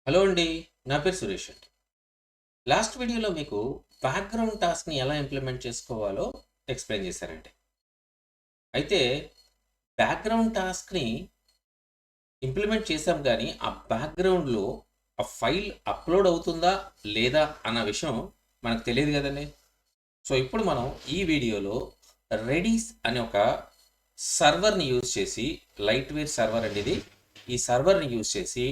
Hello అండి. నా పేరు సురేష్ అండి. లాస్ట్ వీడియోలో మీకు బ్యాక్‌గ్రౌండ్ టాస్క్‌ని ఎలా ఇంప్లిమెంట్ చేసుకోవాలో ఎక్స్‌ప్లెయిన్ చేశానండి. అయితే బ్యాక్‌గ్రౌండ్ టాస్క్‌ని ఇంప్లిమెంట్ చేసాం గానీ, ఆ బ్యాక్‌గ్రౌండ్‌లో ఆ ఫైల్ అప్‌లోడ్ అవుతుందా? లేదా? అన్న విషయం మనకు తెలీదు గదండీ! సో, ఇప్పుడు మనం ఈ వీడియోలో రెడీస్ అనే ఒక సర్వర్‌ని యూజ్ చేసి లైట్ వెయిట్ సర్వర్ అండి ఇది. ఈ సర్వర్‌ని యూజ్ చేసి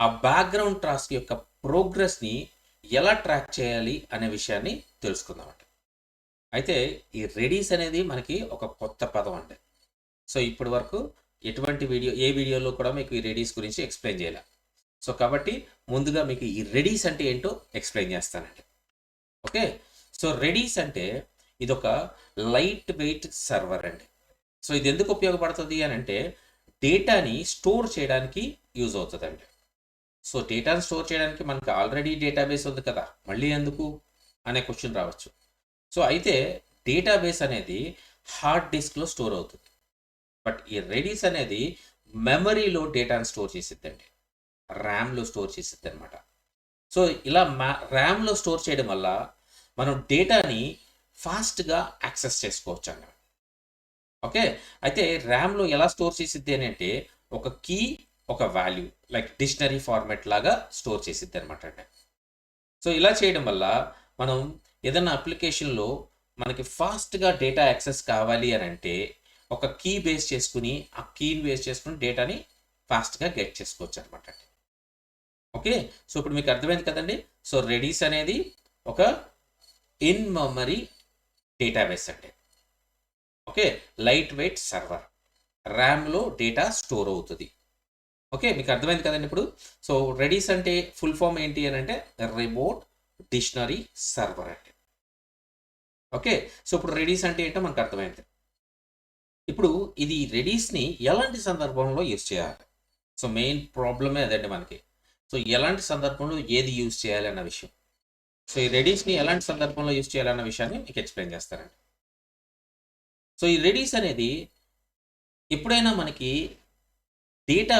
ఆ బ్యాక్‌గ్రౌండ్ టాస్క్ యొక్క ప్రోగ్రెస్‌ని ఎలా ట్రాక్ చేయాలి అనే విషయాన్ని తెలుసుకుందామండి. అయితే ఈ రెడీస్ అనేది మనకి ఒక కొత్త పదం అండి. సో, ఇప్పటి వరకు ఎటువంటి ఏ వీడియోలో కూడా మీకు ఈ రెడీస్ గురించి ఎక్స్‌ప్లెయిన్ చేయలే. సో, కాబట్టి ముందుగా మీకు ఈ రెడీస్ అంటే ఏంటో ఎక్స్‌ప్లెయిన్ చేస్తానండి. ఓకే. సో, రెడీస్ అంటే ఇదొక లైట్ వెయిట్ సర్వర్ అండి. సో, ఇది ఎందుకు ఉపయోగపడుతది అనంటే డేటాని స్టోర్ చేయడానికి యూజ్ అవుతదండి. సో, డేటాను స్టోర్ చేయడానికి మనకు ఆల్రెడీ డేటాబేస్ ఉంది కదా! మళ్ళీ ఎందుకు? అనే క్వెషన్ రావచ్చు. సో, అయితే డేటాబేస్ అనేది హార్డ్ డిస్క్‌లో స్టోర్ అవుతుంది. బట్ ఈ రెడిస్ అనేది మెమరీలో డేటాను స్టోర్ చేసిద్దండి. ర్యామ్‌లో స్టోర్ చేసిద్దనమాట. సో, ఇలా ర్యామ్‌లో స్టోర్ చేయడం వల్ల మనం డేటాని ఫాస్ట్‌గా యాక్సెస్ చేసుకోవచ్చండి. ఓకే. అయితే ర్యామ్‌లో ఎలా స్టోర్ చేసిద్ది అనంటే ఒక కీ, ఒక వాల్యూ లైక్ డిక్షనరీ ఫార్మాట్ లాగా స్టోర్ చేసిద్దనమాట అండి. సో, ఇలా చేయడం వల్ల మనం ఏదన్నా అప్లికేషన్‌లో మనకి ఫాస్ట్‌గా డేటా యాక్సెస్ కావాలి అనంటే, ఒక కీ బేస్ చేసుకొని, ఆ కీని బేస్ చేసుకొని డేటాని ఫాస్ట్‌గా గెట్ చేసుకోవచ్చనమాట అండి. ఓకే. సో, ఇప్పుడు మీకు అర్థమైంది కదండీ! సో, రెడిస్ అనేది ఒక ఇన్ మెమరీ డేటాబేస్ అండి. ఓకే. Light weight server. ర్యామ్‌లో డేటా స్టోర్ అవుతది. ఓకే. మీకు అర్థమైంది కదండీ ఇప్పుడు. సో, రెడిస్ అంటే ఫుల్ ఫార్మ్ ఏంటి అనంటే రిమోట్ డిక్షనరీ సర్వర్ అండి. ఓకే. సో, ఇప్పుడు రెడీస్ అంటే ఏంటో మనకు అర్థమైంది. ఇప్పుడు ఇది రెడీస్‌ని ఎలాంటి సందర్భంలో యూజ్ చేయాలి? సో, మెయిన్ ప్రాబ్లమే అదండి మనకి. సో, ఎలాంటి సందర్భంలో ఏది యూజ్ చేయాలి అన్న విషయం. సో, ఈ రెడీస్‌ని ఎలాంటి సందర్భంలో యూజ్ చేయాలన్న విషయాన్ని మీకు ఎక్స్‌ప్లెయిన్ చేస్తానండి. సో, ఈ రెడీస్ అనేది ఎప్పుడైనా మనకి డేటా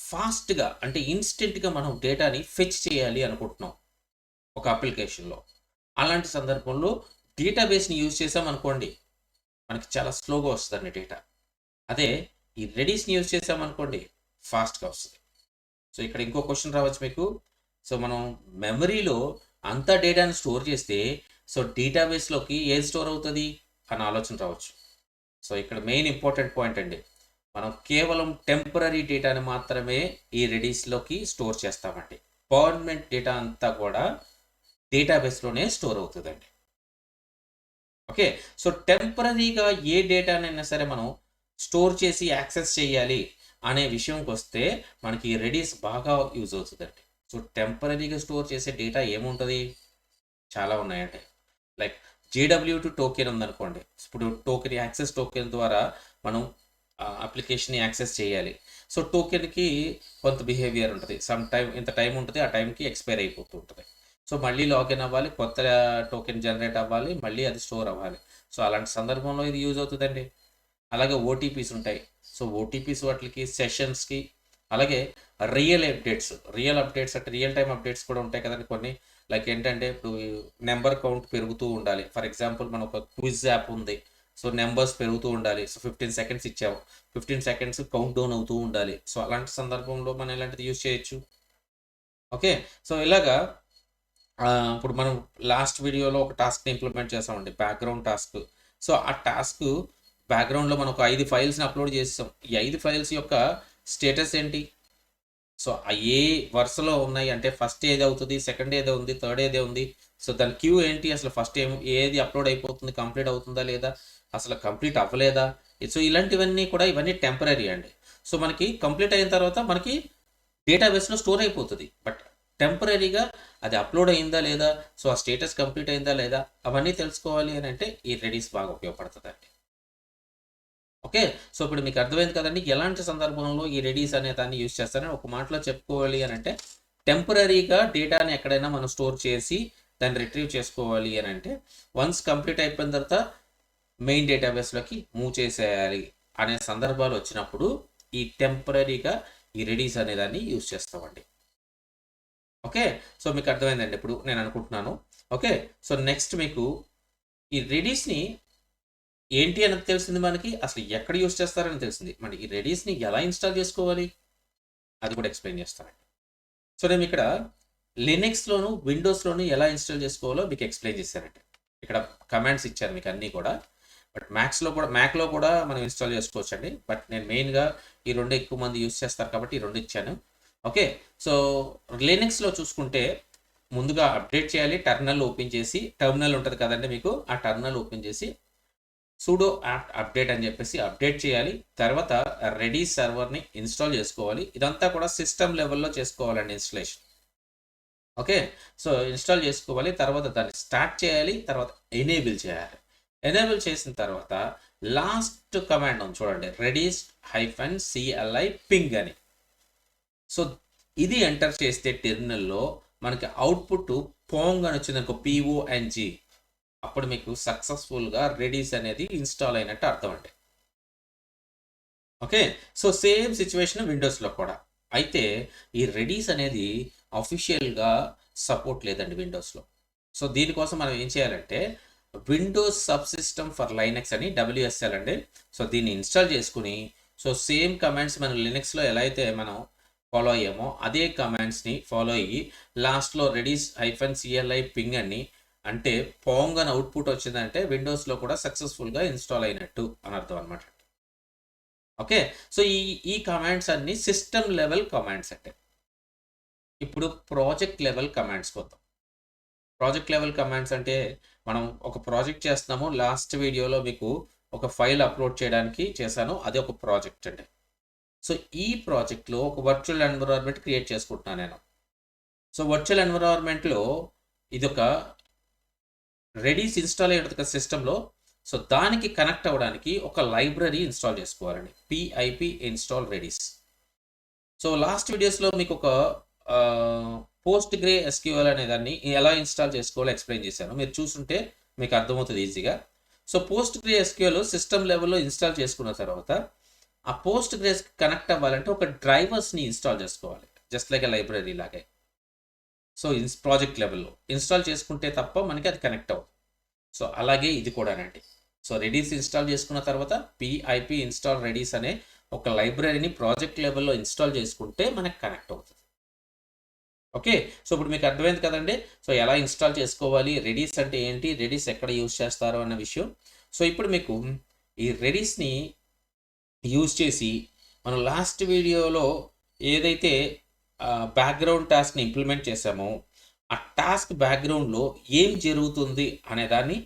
ఫాస్ట్‌గా అంటే ఇన్‌స్టంట్‌గా మనం డేటాని ఫెచ్ చేయాలి అనుకుంటున్నాం ఒక అప్లికేషన్‌లో. అలాంటి సందర్భంలో డేటాబేస్‌ని యూజ్ చేసామనుకోండి, మనకి చాలా స్లోగా వస్తదండి డేటా. అదే ఈ రెడీస్‌ని యూజ్ చేసామనుకోండి ఫాస్ట్‌గా వస్తది. సో, ఇక్కడ ఇంకో క్వెషన్ రావచ్చు మీకు. సో, మనం మెమరీలో అంత డేటాను స్టోర్ చేస్తే, సో, డేటాబేస్‌లోకి ఏది స్టోర్ అవుతది? అన్న ఆలోచన రావచ్చు. సో, ఇక్కడ మెయిన్ ఇంపార్టెంట్ పాయింట్ అండి. మనం కేవలం టెంపరరీ డేటాని మాత్రమే ఈ రెడీస్‌లోకి స్టోర్ చేస్తామండి. పర్మనెంట్ డేటా అంతా కూడా డేటాబేస్‌లోనే స్టోర్ అవుతదండి. ఓకే. సో, టెంపరరీగా ఏ డేటానైనా సరే మనం స్టోర్ చేసి యాక్సెస్ చేయాలి అనే విషయంకొస్తే మనకి రెడీస్ బాగా యూజ్ అవుతదండి. సో, టెంపరరీగా స్టోర్ చేసే డేటా ఏముంటది? చాలా ఉన్నాయండి. లైక్ జేడబ్ల్యూ2 టోకెన్ ఉందనుకోండి. ఇప్పుడు యాక్సెస్ టోకెన్ ద్వారా మనం అప్లికేషన్‌ని యాక్సెస్ చేయాలి. సో, టోకెన్‌కి కొంత బిహేవియర్ ఉంటది. సమ్ టైమ్ ఇంత టైమ్ ఉంటది. ఆ టైంకి ఎక్స్‌పైర్ అయిపోతూ ఉంటది. సో, మళ్ళీ లాగిన్ అవ్వాలి. కొత్త టోకెన్ జనరేట్ అవ్వాలి. మళ్ళీ అది స్టోర్ అవ్వాలి. సో, అలాంటి సందర్భంలో ఇది యూజ్ అవుతదండి. అలాగే ఓటీపీస్ ఉంటాయి. సో, ఓటీపీస్ వాటిలికి, సెషన్స్‌కి అలాగే రియల్ అప్డేట్స్ అంటే రియల్ టైమ్ అప్డేట్స్ కూడా ఉంటాయి కదండీ కొన్ని. లైక్ ఏంటంటే ఇప్పుడు నంబర్ కౌంట్ పెరుగుతూ ఉండాలి. ఫర్ ఎగ్జాంపుల్ మనం ఒక క్విజ్ యాప్ ఉంది. సో, నంబర్స్ పెరుగుతూ ఉండాలి. సో, 15 సెకండ్స్ ఇచ్చాము. 15 సెకండ్స్ కౌంట్ డౌన్ అవుతూ ఉండాలి. సో, అలాంటి సందర్భంలో మనం ఇలాంటిది యూజ్ చేయొచ్చు. ఓకే. సో, ఇలాగా ఇప్పుడు మనం లాస్ట్ వీడియోలో ఒక టాస్క్‌ని ఇంప్లిమెంట్ చేసామండి. Background task. సో, ఆ టాస్క్ బ్యాక్‌గ్రౌండ్‌లో మనం ఒక 5 ఫైల్స్‌ని అప్‌లోడ్ చేసేసాం. ఈ 5 ఫైల్స్ యొక్క స్టేటస్ ఏంటి? సో, ఏ వరుసలో ఉన్నాయి అంటే ఫస్ట్ ఏది అవుతది? సెకండ్ ఏదో ఉంది? థర్డ్ ఏదో ఉంది? సో, దాని క్యూ ఏంటి? అసలు ఫస్ట్ ఏది అప్‌లోడ్ అయిపోతుంది? కంప్లీట్ అవుతుందా లేదా? అసలు కంప్లీట్ అవ్వలేదా? సో, ఇలాంటివన్నీ కూడా ఇవన్నీ టెంపరరీ అండి. సో, మనకి కంప్లీట్ అయిన తర్వాత మనకి డేటాబేస్‌లో స్టోర్ అయిపోతది. బట్ టెంపరరీగా అది అప్‌లోడ్ అయిందా లేదా? సో, ఆ స్టేటస్ కంప్లీట్ అయిందా లేదా? అవన్నీ తెలుసుకోవాలి అనంటే ఈ రెడీస్ బాగా ఉపయోగపడతదండి. ఓకే. సో, ఇప్పుడు మీకు అర్థమైంది కదండీ! ఎలాంటి సందర్భంలో ఈ రెడీస్ అనే దాన్ని యూజ్ చేస్తారని ఒక మాటలో చెప్పుకోవాలి అనంటే, టెంపరరీగా డేటాని ఎక్కడైనా మనం స్టోర్ చేసి దాన్ని రిట్రీవ్ చేసుకోవాలి అనంటే, వన్స్ కంప్లీట్ అయిపోయిన తర్వాత మెయిన్ డేటాబేస్‌లోకి మూవ్ చేసేయాలి అనే సందర్భాలు వచ్చినప్పుడు, ఈ టెంపరరీగా ఈ రెడీస్ అనే దాన్ని యూజ్ చేస్తామండి. ఓకే. సో మీకు అర్థమైందండి ఇప్పుడు నేను అనుకుంటున్నాను. ఓకే. సో నెక్స్ట్ మీకు ఈ రెడీస్‌ని ఏంటి అని తెలిసింది మనకి. అసలు ఎక్కడ యూజ్ చేస్తారని తెలిసింది. మరి ఈ రెడీస్‌ని ఎలా ఇన్‌స్టాల్ చేసుకోవాలి? అది కూడా ఎక్స్‌ప్లెయిన్ చేస్తానండి. సో నేను ఇక్కడ లినక్స్‌లోను, విండోస్‌లోను ఎలా ఇన్‌స్టాల్ చేసుకోవాలో మీకు ఎక్స్‌ప్లెయిన్ చేశానండి. ఇక్కడ కమాండ్స్ ఇచ్చాను మీకు అన్నీ కూడా. బట్ మ్యాక్‌లో కూడా మనం ఇన్‌స్టాల్ చేసుకోవచ్చండి. బట్ నేను మెయిన్‌గా ఈ 2 ఎక్కువ మంది యూజ్ చేస్తారు కాబట్టి ఈ 2 ఇచ్చాను. ఓకే. సో లినక్స్‌లో చూసుకుంటే ముందుగా అప్డేట్ చేయాలి. టెర్మినల్ ఓపెన్ చేసి టెర్మినల్ ఉంటది కదండీ మీకు. ఆ టెర్మినల్ ఓపెన్ చేసి సుడో యాప్ట్ అప్డేట్ అని చెప్పేసి అప్డేట్ చేయాలి. తర్వాత రెడీ సర్వర్‌ని ఇన్‌స్టాల్ చేసుకోవాలి. ఇదంతా కూడా సిస్టమ్ లెవెల్‌లో చేసుకోవాలండి ఇన్‌స్టాలేషన్. ఓకే. సో ఇన్‌స్టాల్ చేసుకోవాలి. తర్వాత దాన్ని స్టార్ట్ చేయాలి. తర్వాత ఎనేబుల్ చేయాలి. ఎనేబుల్ చేసిన తర్వాత లాస్ట్ కమాండ్ ఉంది చూడండి. రెడీస్ -cli పింగ్ అని. సో ఇది ఎంటర్ చేస్తే టెర్మినల్‌లో మనకి అవుట్‌పుట్ పోంగ్ అని వచ్చిందనుకో PONG అప్పుడు మీకు సక్సెస్‌ఫుల్‌గా రెడీస్ అనేది ఇన్‌స్టాల్ అయినట్టు అర్థం అండి. ఓకే. సో సేమ్ సిట్యుయేషన్ విండోస్‌లో కూడా. అయితే ఈ రెడీస్ అనేది అఫీషియల్‌గా సపోర్ట్ లేదండి విండోస్‌లో. సో దీనికోసం మనం ఏం చేయాలంటే Windows sub system for Linux అని WSL అండి. సో దీన్ని ఇన్‌స్టాల్ చేసుకొని సో సేమ్ కమాండ్స్ మనం లినక్స్‌లో ఎలా అయితే మనం ఫాలో అయ్యామో అదే కమాండ్స్‌ని ఫాలో అయ్యి లాస్ట్‌లో రెడీస్ -cli పింగ్ అని అంటే పోంగ్ అని అవుట్‌పుట్ వచ్చిందంటే విండోస్‌లో కూడా సక్సెస్‌ఫుల్‌గా ఇన్‌స్టాల్ అయినట్టు అని అర్థం అనమాట. ఓకే. సో ఈ కమాండ్స్ అన్నీ సిస్టమ్ లెవెల్ కమాండ్స్ అంటే. ఇప్పుడు ప్రాజెక్ట్ లెవెల్ కమాండ్స్‌కి వద్దాం. ప్రాజెక్ట్ లెవెల్ కమాండ్స్ అంటే మనం ఒక ప్రాజెక్ట్ చేస్తున్నాము. లాస్ట్ వీడియోలో మీకు ఒక ఫైల్ అప్లోడ్ చేయడానికి చేశాను. అది ఒక ప్రాజెక్ట్ అండి. సో ఈ ప్రాజెక్ట్‌లో ఒక వర్చువల్ ఎన్విరాన్మెంట్ క్రియేట్ చేసుకుంటున్నాను నేను. సో వర్చువల్ ఎన్విరాన్మెంట్‌లో ఇదొక రెడీస్ ఇన్‌స్టాల్ అయ్యి ఉంటది కదా సిస్టమ్‌లో. సో దానికి కనెక్ట్ అవ్వడానికి ఒక లైబ్రరీ ఇన్‌స్టాల్ చేసుకోవాలండి. PIP install Redis. So last వీడియోస్‌లో మీకు ఒక పోస్ట్‌గ్రే SQL అనే దాన్ని ఎలా ఇన్‌స్టాల్ చేసుకోవాలో ఎక్స్‌ప్లెయిన్ చేశాను. మీరు చూసుంటే మీకు అర్థమవుతది ఈజీగా. సో పోస్ట్‌గ్రే SQL సిస్టమ్ లెవెల్‌లో ఇన్‌స్టాల్ చేసుకున్న తర్వాత ఆ పోస్ట్‌గ్రేస్‌కి కనెక్ట్ అవ్వాలంటే ఒక డ్రైవర్స్‌ని ఇన్‌స్టాల్ చేసుకోవాలి. జస్ట్ లైక్ ఎ లైబ్రరీ లాగే. సో ప్రాజెక్ట్ లెవెల్‌లో ఇన్‌స్టాల్ చేసుకుంటే తప్ప మనకి అది కనెక్ట్ అవ్వదు. సో అలాగే ఇది కూడానండి. సో రెడీస్ ఇన్‌స్టాల్ చేసుకున్న తర్వాత PIP ఇన్‌స్టాల్ రెడీస్ అనే ఒక లైబ్రరీని ప్రాజెక్ట్ లెవెల్‌లో ఇన్‌స్టాల్ చేసుకుంటే మనకు కనెక్ట్ అవుతది. ఓకే. సో ఇప్పుడు మీకు అర్థమైంది కదండీ. సో ఎలా ఇన్‌స్టాల్ చేసుకోవాలి? రెడీస్ అంటే ఏంటి? రెడీస్ ఎక్కడ యూజ్ చేస్తారు అన్న విషయం. సో ఇప్పుడు మీకు ఈ రెడీస్‌ని యూజ్ చేసి మనం లాస్ట్ వీడియోలో ఏదైతే బ్యాక్‌గ్రౌండ్ టాస్క్‌ని ఇంప్లిమెంట్ చేశామో ఆ టాస్క్ బ్యాక్‌గ్రౌండ్‌లో ఏం జరుగుతుంది అనే దాన్ని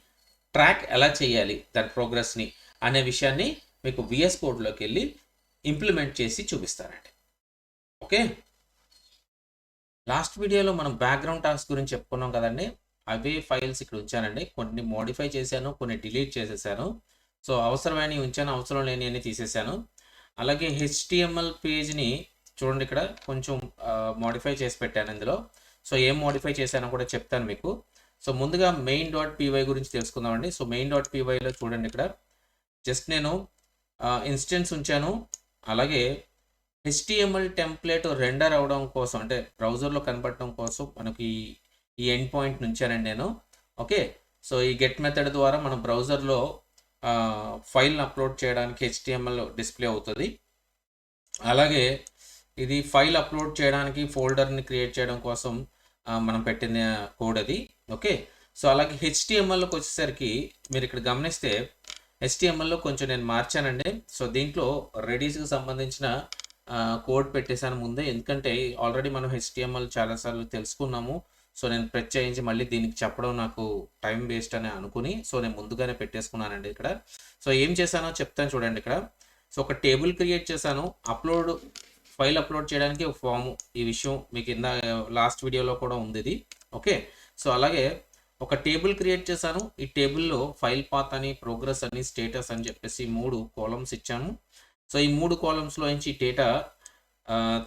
ట్రాక్ ఎలా చేయాలి దాని ప్రోగ్రెస్‌ని అనే విషయాన్ని మీకు VS కోడ్‌లోకెళ్ళి ఇంప్లిమెంట్ చేసి చూపిస్తానండి. ఓకే. లాస్ట్ వీడియోలో మనం బ్యాక్‌గ్రౌండ్ టాస్క్ గురించి చెప్పుకున్నాం కదండీ. అవే ఫైల్స్ ఇక్కడ ఉంచానండి. కొన్ని మోడిఫై చేశాను. కొన్ని డిలీట్ చేసేసాను. సో అవసరమైనవి ఉంచాను. అవసరం లేనియన్ని తీసేసాను. అలాగే HTML పేజ్‌ని చూడండి ఇక్కడ కొంచెం మోడిఫై చేసి పెట్టాను ఇందులో. సో ఏం మోడిఫై చేశానో కూడా చెప్తాను మీకు. సో ముందుగా main.py గురించి తెలుసుకుందామండి. సో main.pyలో చూడండి ఇక్కడ జస్ట్ నేను ఇన్స్టెన్స్ ఉంచాను. అలాగే HTML టెంప్లేట్ రెండర్ అవ్వడం కోసం అంటే బ్రౌజర్‌లో కనపడటం కోసం మనకి ఈ ఎండ్ పాయింట్ ఉంచానండి నేను. ఓకే. సో ఈ గెట్ మెథడ్ ద్వారా మనం బ్రౌజర్‌లో ఫైల్‌ని అప్లోడ్ చేయడానికి HTML డిస్‌ప్లే అవుతది. అలాగే ఇది ఫైల్ అప్లోడ్ చేయడానికి ఫోల్డర్‌ని క్రియేట్ చేయడం కోసం మనం పెట్టిన కోడ్ అది. ఓకే. సో అలాగే HTMLలోకి వచ్చేసరికి మీరు ఇక్కడ గమనిస్తే HTMLలో కొంచెం నేను మార్చానండి. సో దీంట్లో రెడీస్‌కి సంబంధించిన కోడ్ పెట్టేసాను ముందే. ఎందుకంటే ఆల్రెడీ మనం HTML చాలా సార్లు తెలుసుకున్నాము. సో నేను ప్రత్యేకించి మళ్ళీ దీనికి చెప్పడం నాకు టైం వేస్ట్ అని అనుకుని సో నేను ముందుగానే పెట్టేసుకున్నానండి ఇక్కడ. సో ఏం చేశానో చెప్తాను చూడండి ఇక్కడ. సో ఒక టేబుల్ క్రియేట్ చేశాను. ఫైల్ అప్లోడ్ చేయడానికి ఒక ఫామ్. ఈ విషయం మీకు లాస్ట్ వీడియోలో కూడా ఉంది ఇది. ఓకే. సో అలాగే ఒక టేబుల్ క్రియేట్ చేశాను. ఈ టేబుల్‌లో ఫైల్ పాత్ అని, ప్రోగ్రెస్ అని, స్టేటస్ అని చెప్పేసి 3 కాలమ్స్ ఇచ్చాను. సో ఈ 3 కాలమ్స్‌లో నుంచి డేటా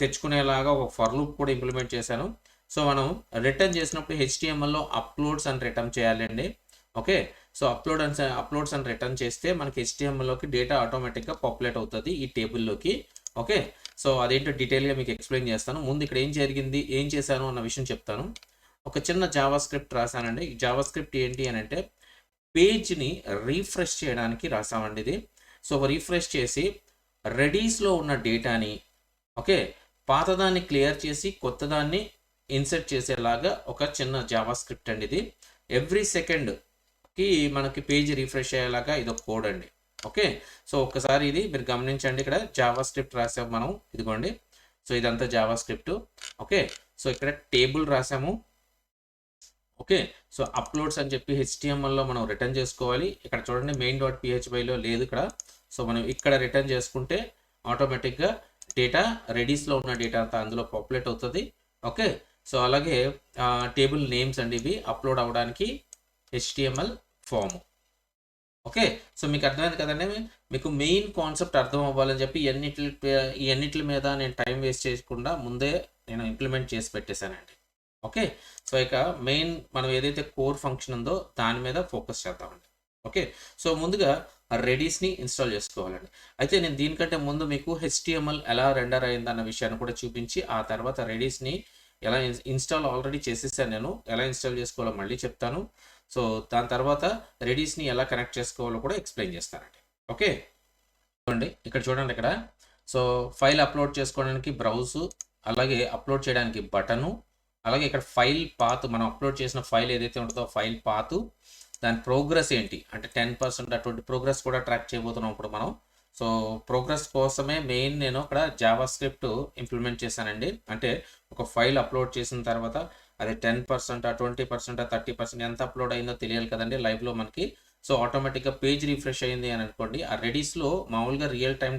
తెచ్చుకునేలాగా ఒక ఫర్ లూప్ కూడా ఇంప్లిమెంట్ చేశాను. సో మనం రిటర్న్ చేసినప్పుడు HTMLలో అప్లోడ్స్ అని రిటర్న్ చేయాలండి. ఓకే. సో అప్లోడ్స్ అని రిటర్న్ చేస్తే మనకి HTMLలోకి డేటా ఆటోమేటిక్‌గా పాపులేట్ అవుతది ఈ టేబుల్‌లోకి. ఓకే. సో అదేంటో డీటెయిల్‌గా మీకు ఎక్స్‌ప్లెయిన్ చేస్తాను. ముందు ఇక్కడ ఏం జరిగింది, ఏం చేశాను అన్న విషయం చెప్తాను. ఒక చిన్న జావా స్క్రిప్ట్ రాసానండి. ఈ జావా స్క్రిప్ట్ ఏంటి అనంటే పేజ్‌ని రిఫ్రెష్ చేయడానికి రాసామండి ఇది. సో రిఫ్రెష్ చేసి రెడీస్‌లో ఉన్న డేటాని ఓకే. పాతదాన్ని క్లియర్ చేసి కొత్తదాన్ని ఇన్సర్ట్ చేసేలాగా ఒక చిన్న జావా స్క్రిప్ట్ అండి ఇది. ఎవ్రీ సెకండ్‌కి మనకి పేజ్ రిఫ్రెష్ అయ్యేలాగా ఇదొక కోడ్ అండి. ఓకే. సో ఒక్కసారి ఇది మీరు గమనించండి. ఇక్కడ జావా స్క్రిప్ట్ రాసాము మనం. ఇదిగోండి. సో ఇదంతా జావా స్క్రిప్ట్. ఓకే. సో ఇక్కడ టేబుల్ రాసాము. ఓకే. సో అప్లోడ్స్ అని చెప్పి హెచ్టీఎంఎల్‌లో మనం రిటర్న్ చేసుకోవాలి. ఇక్కడ చూడండి మెయిన్.phpలో లేదు ఇక్కడ. సో మనం ఇక్కడ రిటర్న్ చేసుకుంటే ఆటోమేటిక్‌గా డేటా రెడీస్‌లో ఉన్న డేటా అంతా అందులో పాపులేట్ అవుతది. ఓకే. సో అలాగే టేబుల్ నేమ్స్ అండి ఇవి అప్లోడ్ అవ్వడానికి హెచ్టీఎంఎల్ ఫార్మ్. ఓకే. సో మీకు అర్థమైంది కదండీ. మీకు మెయిన్ కాన్సెప్ట్ అర్థం అవ్వాలని చెప్పి ఇయన్నిట్ల మీద నేను టైం వేస్ట్ చేయకుండా ముందే నేను ఇంప్లిమెంట్ చేసి పెట్టేశానండి. ఓకే. సో ఇక మెయిన్ మనం ఏదైతే కోర్ ఫంక్షన్ ఉందో దాని మీద ఫోకస్ చేద్దామండి. ఓకే. సో ముందుగా రెడీస్‌ని ఇన్‌స్టాల్ చేసుకోవాలండి. అయితే నేను దీనికంటే ముందు మీకు హెచ్టీఎంఎల్ ఎలా రెండర్ అయిందన్న విషయాన్ని కూడా చూపించి, ఆ తర్వాత రెడీస్‌ని ఎలా ఇన్‌స్టాల్ ఆల్రెడీ చేసేసాను నేను. ఎలా ఇన్‌స్టాల్ చేసుకోవాలో మళ్ళీ చెప్తాను. సో దాని తర్వాత రెడీస్‌ని ఎలా కనెక్ట్ చేసుకోవాలో కూడా ఎక్స్‌ప్లెయిన్ చేస్తానండి. ఓకే. చూడండి ఇక్కడ చూడండి ఇక్కడ. సో ఫైల్ అప్లోడ్ చేసుకోవడానికి బ్రౌజు, అలాగే అప్లోడ్ చేయడానికి బటను, అలాగే ఇక్కడ ఫైల్ పాత్ మనం అప్లోడ్ చేసిన ఫైల్ ఏదైతే ఉంటుందో ఫైల్ పాతు, దాని ప్రోగ్రెస్ ఏంటి అంటే 10% అటువంటి ప్రోగ్రెస్ కూడా ట్రాక్ చేయబోతున్నాం ఇప్పుడు మనం. సో ప్రోగ్రెస్ కోసమే మెయిన్ నేను అక్కడ జావా స్క్రిప్ట్ ఇంప్లిమెంట్ చేశానండి. అంటే ఒక ఫైల్ అప్లోడ్ చేసిన తర్వాత అది 10%, 20%, 30% ఎంత అప్లోడ్ అయిందో తెలియాలి కదండి లైవ్లో మనకి. సో ఆటోమేటిక్‌గా పేజ్ రిఫ్రెష్ అయింది అని అనుకోండి, ఆ రెడీస్‌లో మామూలుగా రియల్ టైమ్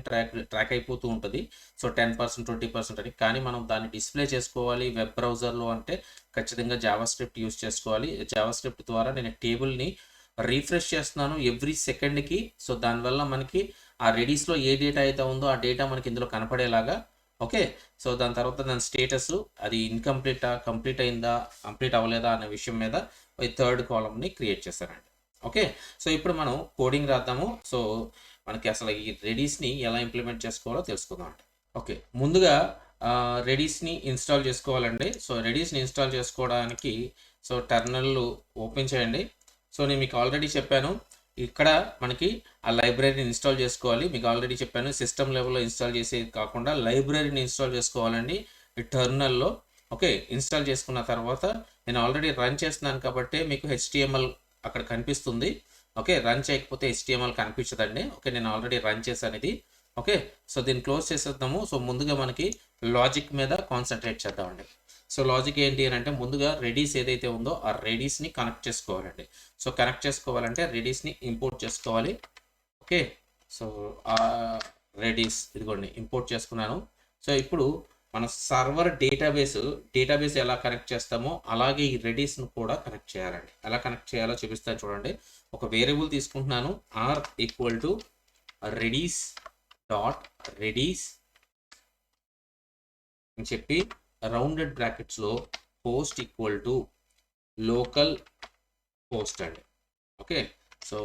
ట్రాక్ అయిపోతూ ఉంటుంది. సో 10%, 20% అని. కానీ మనం దాన్ని డిస్ప్లే చేసుకోవాలి వెబ్ బ్రౌజర్‌లో అంటే ఖచ్చితంగా జావా స్క్రిప్ట్ యూజ్ చేసుకోవాలి. జావా స్క్రిప్ట్ ద్వారా నేను టేబుల్‌ని రిఫ్రెష్ చేస్తున్నాను ఎవ్రీ సెకండ్‌కి. సో దానివల్ల మనకి ఆ రెడీస్‌లో ఏ డేటా అయితే ఉందో ఆ డేటా మనకి ఇందులో కనపడేలాగా. ఓకే. సో దాని తర్వాత దాని స్టేటస్ అది ఇన్‌కంప్లీటా, కంప్లీట్ అయిందా, కంప్లీట్ అవ్వలేదా అనే విషయం మీద ఈ థర్డ్ కాలమ్‌ని క్రియేట్ చేశానండి. ఓకే. సో ఇప్పుడు మనం కోడింగ్ రాద్దాము. సో మనకి అసలు ఈ రెడీస్‌ని ఎలా ఇంప్లిమెంట్ చేసుకోవాలో తెలుసుకుందాం అండి. ఓకే. ముందుగా రెడీస్‌ని ఇన్‌స్టాల్ చేసుకోవాలండి. సో రెడీస్‌ని ఇన్‌స్టాల్ చేసుకోవడానికి సో టెర్మినల్ ఓపెన్ చేయండి. సో నేను మీకు ఆల్రెడీ చెప్పాను. ఇక్కడ మనకి ఆ లైబ్రరీని ఇన్‌స్టాల్ చేసుకోవాలి. మీకు ఆల్రెడీ చెప్పాను సిస్టమ్ లెవెల్‌లో ఇన్‌స్టాల్ చేసేది కాకుండా లైబ్రరీని ఇన్‌స్టాల్ చేసుకోవాలండి ఈ టెర్మినల్‌లో. ఓకే. ఇన్‌స్టాల్ చేసుకున్న తర్వాత నేను ఆల్రెడీ రన్ చేస్తున్నాను కాబట్టి మీకు హెచ్టీఎంఎల్ అక్కడ కనిపిస్తుంది. ఓకే. రన్ చేయకపోతే హెచ్టీఎంఎల్ కనిపించదండి. ఓకే. నేను ఆల్రెడీ రన్ చేశాను ఇది. ఓకే. సో దీన్ని క్లోజ్ చేసేద్దాము. సో ముందుగా మనకి లాజిక్ మీద కాన్సంట్రేట్ చేద్దామండి. సో లాజిక్ ఏంటి అని అంటే ముందుగా రెడీస్ ఏదైతే ఉందో ఆ రెడీస్‌ని కనెక్ట్ చేసుకోవాలండి. సో కనెక్ట్ చేసుకోవాలంటే రెడీస్‌ని ఇంపోర్ట్ చేసుకోవాలి. ఓకే. సో రెడీస్ ఇదిగోండి ఇంపోర్ట్ చేసుకున్నాను. సో ఇప్పుడు మన సర్వర్ డేటాబేస్ ఎలా కనెక్ట్ చేస్తామో అలాగే ఈ రెడీస్‌ని కూడా కనెక్ట్ చేయాలండి. ఎలా కనెక్ట్ చేయాలో చూపిస్తాను చూడండి. ఒక వేరియబుల్ తీసుకుంటున్నాను r=redis డాట్ రెడీస్ అని చెప్పి రౌండెడ్ బ్రాకెట్స్‌లో post equal to local post అండి. ఓకే. సో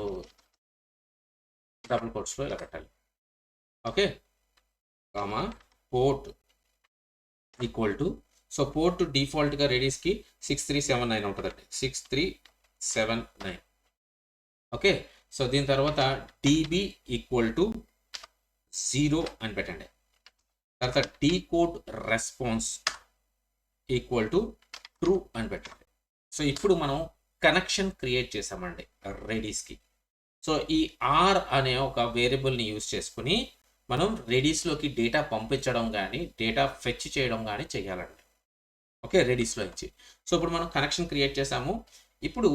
డబుల్ కోట్స్‌లో ఇలా పెట్టాలి. Okay. Comma port equal to so port డిఫాల్ట్‌గా రెడీస్‌కి 6379 ఉంటుందండి. 6379. ఓకే. సో దీని తర్వాత డీబీ ఈక్వల్ టు 0 అని పెట్టండి. తర్వాత decode response equal to true అని పెట్టండి. సో ఇప్పుడు మనం కనెక్షన్ క్రియేట్ చేసామండి రెడీస్‌కి. సో ఈ ఆర్ అనే ఒక వేరియబుల్‌ని యూజ్ చేసుకొని మనం రెడీస్‌లోకి డేటా పంపించడం గానీ, డేటా ఫెచ్ చేయడం గానీ చేయాలండి. ఓకే. రెడీస్‌లో నుంచి. సో ఇప్పుడు మనం కనెక్షన్ క్రియేట్ చేసాము. ఇప్పుడు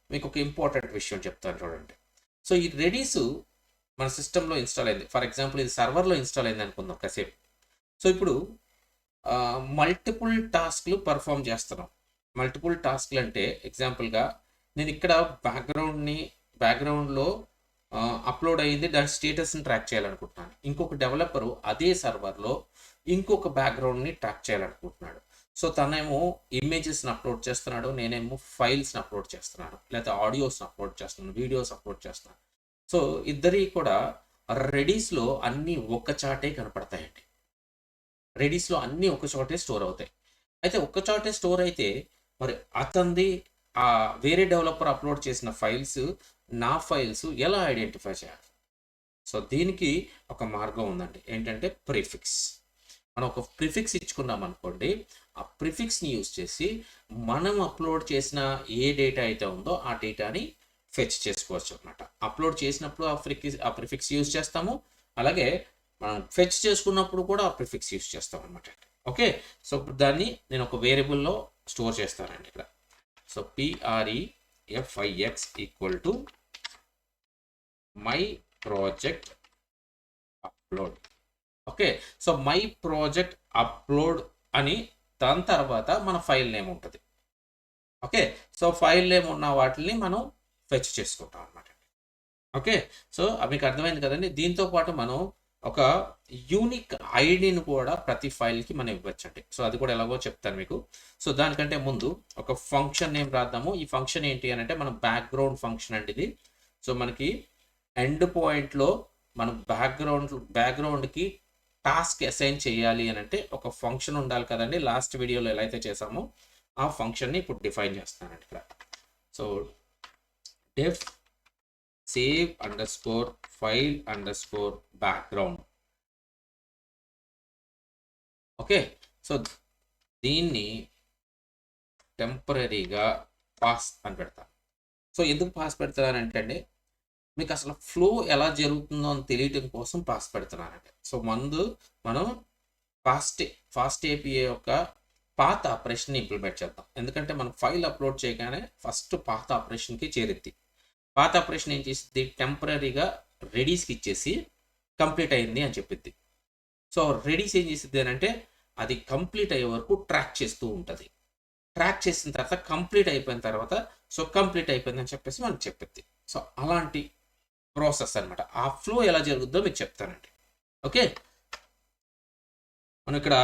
మీకు ఒక ఇంపార్టెంట్ విషయం చెప్తాను చూడండి. సో ఈ రెడీస్ మన సిస్టమ్‌లో ఇన్‌స్టాల్ అయింది. ఫర్ ఎగ్జాంపుల్ ఇది సర్వర్‌లో ఇన్‌స్టాల్ అయింది అనుకుందాం కాసేపు. సో ఇప్పుడు మల్టిపుల్ టాస్క్‌లు పెర్ఫార్మ్ చేస్తున్నాం. మల్టిపుల్ టాస్క్‌లు అంటే ఎగ్జాంపుల్‌గా నేను ఇక్కడ బ్యాక్‌గ్రౌండ్‌లో అప్లోడ్ అయ్యింది దాని స్టేటస్‌ని ట్రాక్ చేయాలనుకుంటున్నాను. ఇంకొక డెవలపరు అదే సర్వర్‌లో ఇంకొక బ్యాక్‌గ్రౌండ్‌ని ట్రాక్ చేయాలనుకుంటున్నాడు. సో తనేమో ఇమేజెస్‌ని అప్లోడ్ చేస్తున్నాడు. నేనేమో ఫైల్స్‌ని అప్లోడ్ చేస్తున్నాను. లేకపోతే ఆడియోస్‌ని అప్లోడ్ చేస్తున్నాను. వీడియోస్ అప్లోడ్ చేస్తున్నాను. సో ఇద్దరియి కూడా రెడీస్‌లో అన్నీ ఒక్క చాటే కనపడతాయండి. రెడీస్లో అన్నీ ఒక చోటే స్టోర్ అవుతాయి. అయితే ఒక్క చోటే స్టోర్ అయితే మరి అతనిది వేరే డెవలపర్ అప్లోడ్ చేసిన ఫైల్స్ నా ఫైల్స్ ఎలా ఐడెంటిఫై చేయాలి? సో దీనికి ఒక మార్గం ఉందండి. ఏంటంటే ప్రిఫిక్స్. మనం ఒక ప్రిఫిక్స్ ఇచ్చుకున్నాం అనుకోండి, ఆ ప్రిఫిక్స్ని యూజ్ చేసి మనం అప్లోడ్ చేసిన ఏ డేటా అయితే ఉందో ఆ డేటాని ఫెచ్ చేసుకోవచ్చు అనమాట. అప్లోడ్ చేసినప్పుడు ఆ ప్రిఫిక్స్ యూజ్ చేస్తాము, అలాగే మనం ఫెచ్ చేసుకున్నప్పుడు కూడా ఆ ప్రిఫిక్స్ యూజ్ చేస్తాం అనమాట. ఓకే, సో ఇప్పుడు దాన్ని నేను ఒక వేరియబుల్లో స్టోర్ చేస్తానండి ఇక్కడ. So PREFIX equal to my project upload. Okay, so my project upload అని దాని తర్వాత మన ఫైల్ నేమ్ ఉంటుంది. ఓకే, సో ఫైల్ నేమ్ ఉన్న వాటిని మనం ఫెచ్ చేసుకుంటాం అనమాట. ఓకే, సో మీకు అర్థమైంది కదండి. దీంతో పాటు మనం ఒక యూనిక్ ఐడిని కూడా ప్రతి ఫైల్కి మనం ఇవ్వచ్చండి. సో అది కూడా ఎలాగో చెప్తాను మీకు. సో దానికంటే ముందు ఒక ఫంక్షన్ నేమ్ రాద్దాము. ఈ ఫంక్షన్ ఏంటి అని అంటే మన బ్యాక్గ్రౌండ్ ఫంక్షన్ అండి ఇది. సో మనకి ఎండ్ పాయింట్లో మనం బ్యాక్గ్రౌండ్కి టాస్క్ అసైన్ చేయాలి అని అంటే ఒక ఫంక్షన్ ఉండాలి కదండి. లాస్ట్ వీడియోలో ఎలా అయితే చేసామో ఆ ఫంక్షన్ని ఇప్పుడు డిఫైన్ చేస్తానండి ఇక్కడ. So def save underscore file underscore background. Okay, so దీన్ని టెంపరీగా పాస్ అని పెడతాను. సో ఎందుకు పాస్ పెడతానంటే అండి, మీకు అసలు ఫ్లో ఎలా జరుగుతుందో అని తెలియటం కోసం పాస్ పెడుతున్నానండి. సో మనం ఫాస్ట్ ఏపీఏ యొక్క పాత ఆపరేషన్ని ఇంప్లిమెంట్ చేద్దాం. ఎందుకంటే మనం ఫైల్ అప్లోడ్ చేయగానే ఫస్ట్ పాత ఆపరేషన్కి చేరిద్ది. పాత ఆపరేషన్ ఏం చేసిద్ది, టెంపరీగా రెడీస్కి ఇచ్చేసి కంప్లీట్ అయింది అని చెప్పిద్ది. సో రెడీస్ ఏం చేసిద్ది అని అంటే అది కంప్లీట్ అయ్యే వరకు ట్రాక్ చేస్తూ ఉంటుంది. ట్రాక్ చేసిన తర్వాత కంప్లీట్ అయిపోయిన తర్వాత సో కంప్లీట్ అయిపోయిందని చెప్పేసి మనకు చెప్పిద్ది. సో అలాంటి ప్రాసెస్ అనమాట. ఆ ఫ్లో ఎలా జరుగుద్దో మీకు చెప్తానండి. ఓకే, మనం ఇక్కడ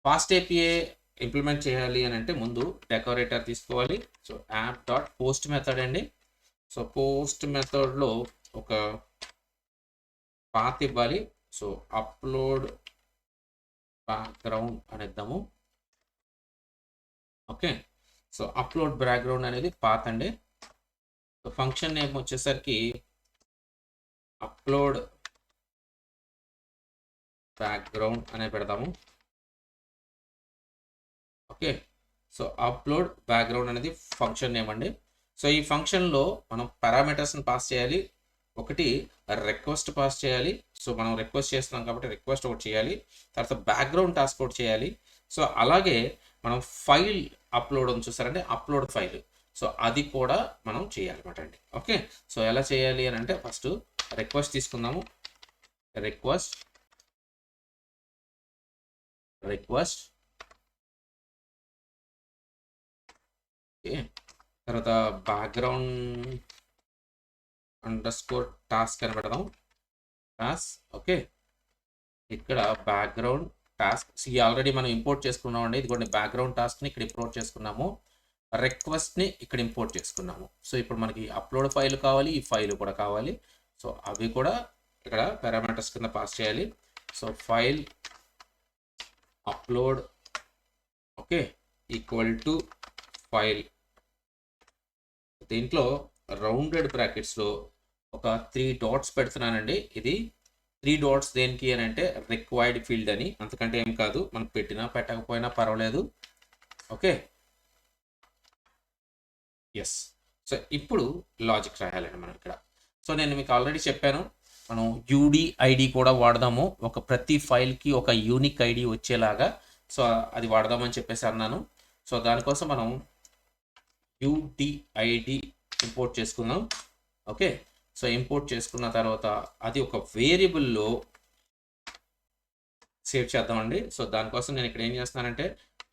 ఫాస్ట్ ఏపీఏ ఇంప్లిమెంట్ చేయాలి అని అంటే ముందు డెకరేటర్ తీసుకోవాలి. So app dot post method అండి. సో పోస్ట్ మెథడ్లో ఒక పాత్ ఇవ్వాలి. సో అప్లోడ్ బ్యాక్గ్రౌండ్ అనేద్దాము. ఓకే, సో అప్లోడ్ బ్యాక్గ్రౌండ్ అనేది పాత్ అండి. సో ఫంక్షన్ నేమ్ వచ్చేసరికి అప్లోడ్ బ్యాక్గ్రౌండ్ అనే పెడదాము. ఓకే, సో అప్లోడ్ బ్యాక్గ్రౌండ్ అనేది ఫంక్షన్ నేమ్ అండి. సో ఈ ఫంక్షన్లో మనం పారామీటర్స్ని పాస్ చేయాలి. ఒకటి రిక్వెస్ట్ పాస్ చేయాలి. సో మనం రిక్వెస్ట్ చేస్తున్నాం కాబట్టి రిక్వెస్ట్ ఒకటి చేయాలి. తర్వాత బ్యాక్గ్రౌండ్ టాస్క్ ఒకటి చేయాలి. సో అలాగే మనం ఫైల్ అప్లోడ్ అని చూసారంటే అప్లోడ్ ఫైల్, సో అది కూడా మనం చేయాలన్నమాట అండి. ఓకే, సో ఎలా చేయాలి అని అంటే ఫస్ట్ రిక్వెస్ట్ తీసుకుందాము. రిక్వెస్ట్ ఓకే, తర్వాత బ్యాక్గ్రౌండ్ అండర్స్కోర్ టాస్క్ అని పెడదాం. టాస్క్. ఓకే, ఇక్కడ బ్యాక్గ్రౌండ్ టాస్క్ ఆల్రెడీ మనం ఇంపోర్ట్ చేసుకున్నాం అండి. ఇదిగోండి బ్యాక్గ్రౌండ్ టాస్క్ని ఇక్కడ ఇంపోర్ట్ చేసుకున్నాము, రిక్వెస్ట్ని ఇక్కడ ఇంపోర్ట్ చేసుకున్నాము. సో ఇప్పుడు మనకి అప్లోడ్ ఫైల్ కావాలి, ఈ ఫైల్ కూడా కావాలి. సో అవి కూడా ఇక్కడ పారామీటర్స్ కింద పాస్ చేయాలి. So file upload okay equal to file. దీంట్లో రౌండెడ్ బ్రాకెట్స్లో ఒక 3 డాట్స్ పెడుతున్నానండి. ఇది 3 డాట్స్ దేనికి అని అంటే రిక్వైర్డ్ ఫీల్డ్ అని, అంతకంటే ఏం కాదు. మనం పెట్టినా పెట్టకపోయినా పర్వాలేదు. Okay, yes. సో ఇప్పుడు లాజిక్ రాయాలండి మనం ఇక్కడ. సో నేను మీకు ఆల్రెడీ చెప్పాను, మనం UDID కూడా వాడదాము. ఒక ప్రతి ఫైల్కి ఒక యూనిక్ ఐడి వచ్చేలాగా. సో అది వాడదామని చెప్పేసి అన్నాను. సో దానికోసం మనం UDID ఇంపోర్ట్ చేసుకుందాం. ఓకే, సో ఇంపోర్ట్ చేసుకున్న తర్వాత అది ఒక వేరియబుల్లో సేవ్ చేద్దామండి. సో దానికోసం నేను ఇక్కడ ఏం చేస్తున్నానంటే